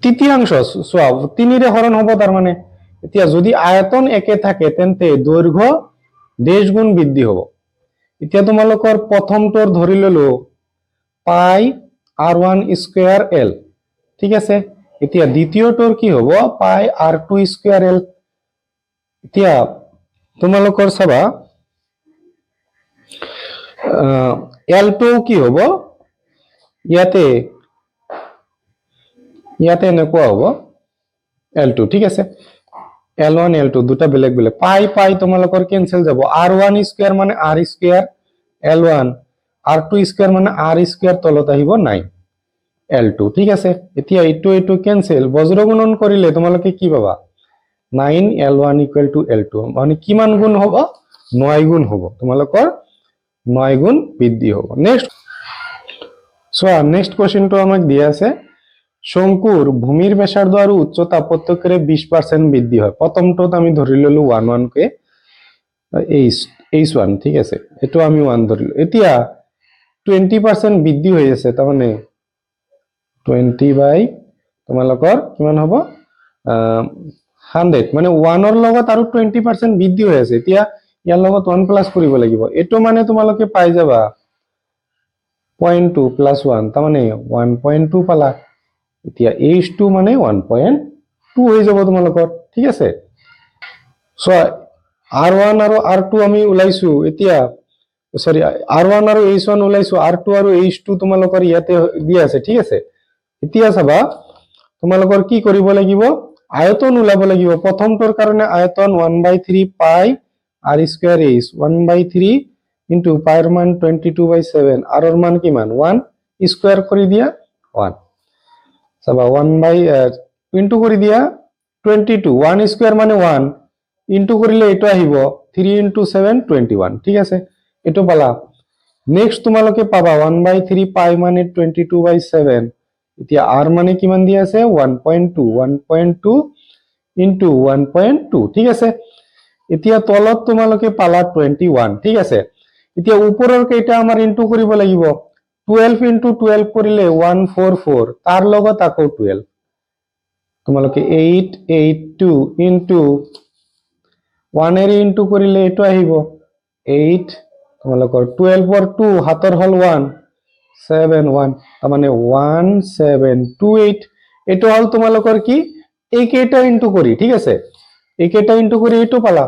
তৃতীয়াংশ চোৱা 3 ৰে হৰণ হ'ব তাৰ মানে এতিয়া যদি আয়তন একে থাকে তেন্তে দৈৰ্ঘ্য দেশ গুণ বৃদ্ধি হ'ব এতিয়া তোমালোকৰ প্ৰথমটোৰ ধৰি ললো পাই r1 স্কয়াৰ l ঠিক আছে এতিয়া দ্বিতীয়টোৰ কি হ'ব পাই r2 স্কয়াৰ l এতিয়া তোমালোকৰ চাবা l2 কি হ'ব ইয়াতে এনেকুৱা হ'ব l2 ঠিক আছে l1 l2 দুটা বেলেগ বেলেগ পাই তোমালোকৰ কেনসেল যাব r1 স্কয়াৰ মানে r square l1 r2 square মানে r স্কয়াৰ তলত আহিব 9 l2 ঠিক আছে এতিয়া এইটো কেনসেল বজ্ৰ গুণন কৰিলে তোমালোকে কি পাবা 9 l1 = l2 মানে কিমান গুণ হ'ব 9 গুণ হ'ব তোমালোকৰ 9 গুণ বৃদ্ধি হ'ব নেক্সট সোয়া নেক্সট কোশ্চেনটো আমাক দিয়া আছে শঙ্কুর ভূমির ব্যাসার্ধ আর উচ্চতা প্রত্যেকের 20% বৃদ্ধি হয় প্রথমটোত আমি ধরি ললো 1 কে h1 ঠিক আছে এটো আমি 1 ধরিলো এতিয়া 20% বৃদ্ধি হৈ আছে তাৰ মানে 20 বাই তোমালোকৰ কিমান হ'ব 100 মানে 1 ৰ লগত আৰু 20% বৃদ্ধি হৈ আছে এতিয়া ইয়াৰ লগত 1 প্লাস কৰিব লাগিব এটো মানে তোমালোকে পাই যাবা 0.2 প্লাস 1 তাৰ মানে 1.2 পালা এতিয়া h2 মানে 1.2 হৈ যাব তোমালোকৰ ঠিক আছে সো r1 আৰু r2 আমি উলাইছো এতিয়া সৰি r1 আৰু h1 উলাইছো r2 আৰু h2 তোমালোকৰ ইয়াতে দিয়া আছে ঠিক আছে এতিয়া চাবা তোমালোকৰ কি কৰিব লাগিব আয়তন উলাব লাগিব প্ৰথমটোৰ কাৰণে আয়তন 1/3 পাই r স্কয়াৰ h 1/3 into পাইৰ মান 22/7 r ৰ মান কিমান 1 স্কয়াৰ কৰি দিয়া 1 চাবা 1 বাই ইনটু কৰি দিয়া 22 1 স্কয়াৰ মানে 1 ইনটু কৰিলে এটো আহিব 3 into 7 21 ঠিক আছে এটো পালা নেক্সট তোমালোকে পাবা 1/3 পাই মানে 22/7 এতিয়া r মানে কিমান দিয়া আছে 1.2 into 1.2 ঠিক আছে এতিয়া তলত তোমালোকে পালা 21 ঠিক আছে এতিয়া ওপৰৰ কেইটা আমাৰ ইনটু কৰিব লাগিব 12 into 12 কৰিলে 144 তাৰ লগত আকৌ 12 তোমালোকে 882 into 1 এৰ ইনটু কৰিলে এটো আহিব 8 তোমালোকৰ 12 ৰ 2 হাতৰ হল 1 7 1 তাৰ মানে 1728 এটো হল তোমালোকৰ কি এইকেইটা ইনটু কৰি ঠিক আছে এইকেইটা ইনটু কৰি এটো পালা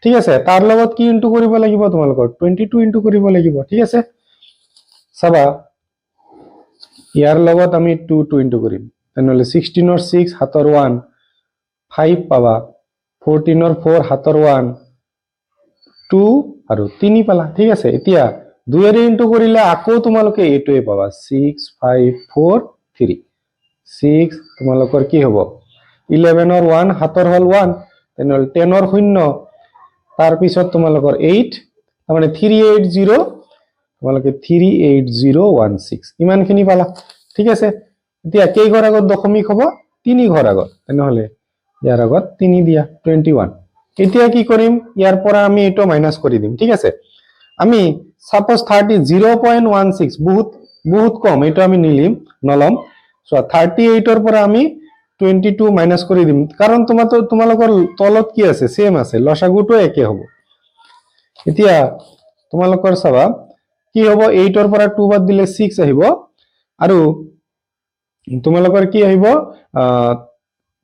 ঠিক আছে তাৰ লগত কি ইনটু কৰিব লাগিব তোমালোকৰ 22 ইনটু কৰিব লাগিব ঠিক আছে চাবা ইয়াৰ লগত আমি 2 ইনটু কৰিম তেনেহলে 16 ৰ 6 হাতৰ 1 5 পাবা 14 ৰ 4 হাতৰ 1 2 আৰু 3 পালা ঠিক আছে এতিয়া 2 এৰে ইনটু কৰিলে আকৌ তোমালোকে এটোৱে পাবা 6 5 4 3 6 তোমালোকৰ কি হ'ব 11 ৰ 1 হাতৰ হল 1 তেনেহলে 10 ৰ 0 তাৰ পিছত তোমালোকৰ 8 তাৰ মানে 380 তোমালোকে 38016 ইমানখিনি পালা ঠিক আছে এতিয়া কেই ঘৰ আগত দশমিক হ'ব 3 ঘৰ আগত তেনেহলে ইয়াৰ আগত 3 দিয়া 21 এতিয়া কি কৰিম ইয়াৰ পৰা আমি এটো মাইনাস কৰি দিম ঠিক আছে আমি সাপোজ 0.16 বহুত কম এটো আমি নলম সো 38 ৰ পৰা আমি 22 মাইনাস কৰি দিম কাৰণ তোমালোকৰ তলত কি আছে সেম আছে লসাগুটো একে হ'ব এতিয়া তোমালোকৰ চাবা কি হ'ব 8 ৰ পৰা 2 বাদ দিলে 6 আহিব আৰু তোমালোকৰ কি আহিব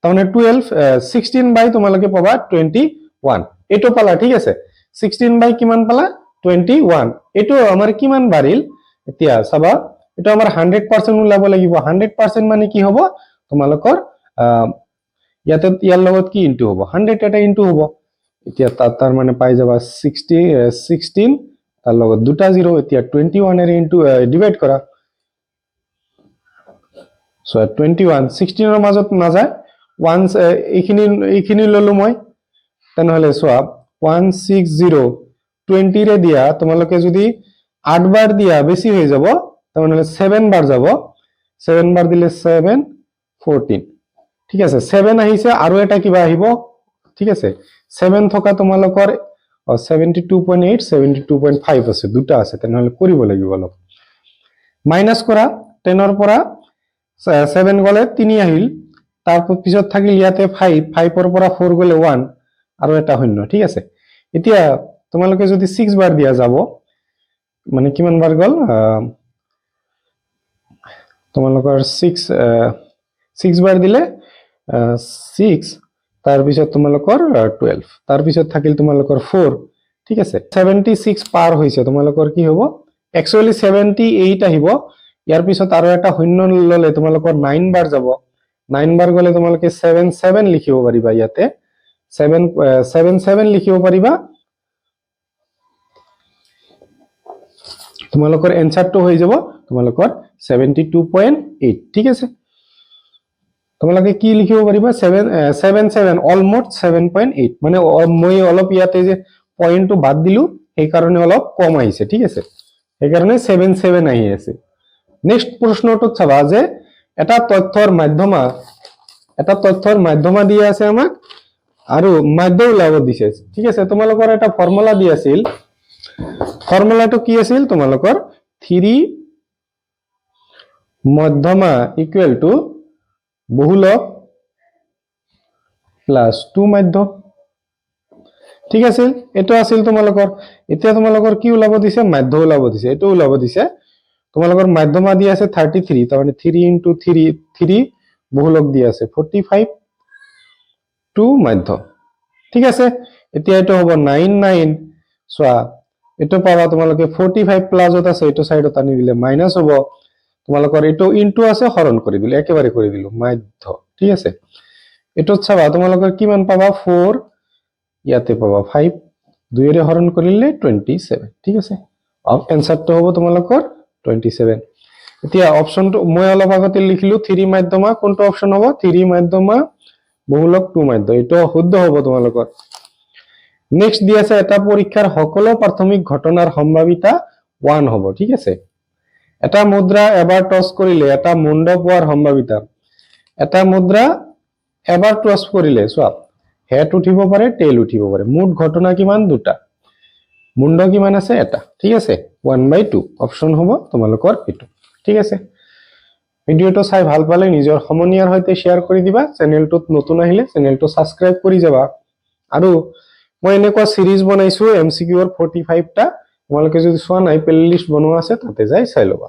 তাহলে 12 16 বাই তোমালোকে পাবা 21 এটো পালা ঠিক আছে 16 বাই কিমান পালা 21 এটো আমাৰ কিমান বাঢ়িল এতিয়া চাবা এটো আমাৰ 100% উলাব লাগিব 100% মানে কি হ'ব তোমালোকৰ ইয়াতে ইয়াৰ লগত কি ইনটু হ'ব 100 এটা ইনটু হ'ব এতিয়া তাৰ মানে পাই যাবা 16 তাৰ লগত দুটা 0 এতিয়া 21 এৰ ইনটু ডিভাইড কৰা সো 21 16 ৰ মাজত নাযায় ওয়ান্স এইখিনি ললো মই তেনেহলে চোৱা 160 20 ৰে দিয়া তোমালোকে যদি 8 বাৰ দিয়া বেছি হৈ যাব তাহলে 7 বাৰ যাব 7 বাৰ দিলে 7 14 ঠিক আছে 7 আহিছে আৰু এটা কিবা আহিব ঠিক আছে 7 থকা তোমালোকৰ 72.8 72.5 আছে দুটা আছে তেনেহলে কৰিব লাগিব অলপ মাইনাস কৰা 10 ৰ পৰা 7 গলে 3 আহিল তাৰ পিছত থাকিল ইয়াতে 5 5 ৰ পৰা 4 গলে 1 আৰু এটা শূন্য ঠিক আছে এতিয়া তোমালোকে যদি 6 বাৰ দিয়া যাব মানে কিমান বাৰ গল তোমালোকৰ 6 বাৰ দিলে 6 তাৰ পিছত তোমালোকৰ 12 তাৰ পিছত থাকিল তোমালোকৰ 4 ঠিক আছে 76 পাৰ হৈছে তোমালোকৰ কি হ'ব একচুয়ালি 78 আহিব ইয়াৰ পিছত আৰু এটা শূন্য ললে তোমালোকৰ 9 বাৰ যাব 9 বাৰ গলে তোমালোকে 77 লিখিব পাৰিবা ইয়াতে 77 লিখিব পাৰিবা তোমালোকৰ এনসাৰটো হৈ যাব তোমালোকৰ 72.8 ঠিক আছে তোমালোকে কি লিখিব পাৰিবা 77 অলমোস্ট 7.8 মানে মই অলপ ইয়াতে যে পয়েন্টটো বাদ দিলু এই কারণে অলপ কম আহিছে ঠিক আছে এই কারণে 77 আহি আছে নেক্সট প্রশ্নটো চাবা যে এটা তথ্যৰ মাধ্যমা দিয়া আছে আমাক আৰু মাধ্য ওলাব দিছে ঠিক আছে তোমালোকৰ এটা ফৰ্মুলা দি আছিল ফৰ্মুলাটো কি আছিল তোমালোকৰ 3 মধ্যমা ইকুয়াল টু বহুলক প্লাস 2 মাধ্য ঠিক আছে এটো আছিল তোমালোকৰ এতিয়া তোমালোকৰ কি ওলাব দিছে মাধ্য ওলাব দিছে এটো ওলাব দিছে তোমালোকৰ মাধ্যমা দি আছে 33 তাৰ মানে 3 into 3 বহুলক দি আছে 45 2 মাধ্য ঠিক আছে এতিয়া এটো হ'ব 99 সোয়া এটো পাবা তোমালোকে 45 প্লাসত আছে এটো সাইডত আনি দিলে মাইনাস হ'ব তোমালোকৰ এটো ইনটু আছে হৰণ কৰি দিলে একেবাৰে কৰি দিলো মাধ্য ঠিক আছে এটো চাবা তোমালোকৰ কিমান পাবা 4 ইয়াতে পাবা 5 2 এৰে হৰণ কৰিলে 27 ঠিক আছে এনসাৰটো হ'ব তোমালোকৰ 27 এতিয়া অপশনটো মই অলপ আগতে লিখিলো 3 মাধ্যমা কোনটো অপশন হ'ব 3 মাধ্যমা বহুলক 2 মাধ্য এটো শুদ্ধ হ'ব তোমালোকৰ নেক্সট দি আছে এটা পৰীক্ষাৰ সকলো প্ৰাথমিক ঘটনাৰ সম্ভাৱিতা 1 হ'ব ঠিক আছে এটা মুদ্ৰা এবাৰ টস কৰিলে এটা মুণ্ড পোৱাৰ সম্ভাৱিতা এটা মুদ্ৰা এবাৰ টস কৰিলে চোৱা হেড উঠিব পাৰে টেইল উঠিব পাৰে মুঠ ঘটনা কিমান দুটা মুণ্ড কিমান আছে এটা ঠিক আছে 1/2 অপশন হ'ব তোমালোকৰ এটো ঠিক আছে ভিডিওটো চাই ভাল পালে নিজৰ সমনীয়াৰ সৈতে শেয়াৰ কৰি দিবা চেনেলটোত নতুন আহিলে চেনেলটো সাবস্ক্ৰাইব কৰি যাবা আৰু মই এনেকুৱা সিৰিজ বনাইছো এমসিকিউ 45 টা তোমালোকে যদি চোৱা নাই প্লেলিস্ট বনোৱা আছে তাতে যাই চাই লবা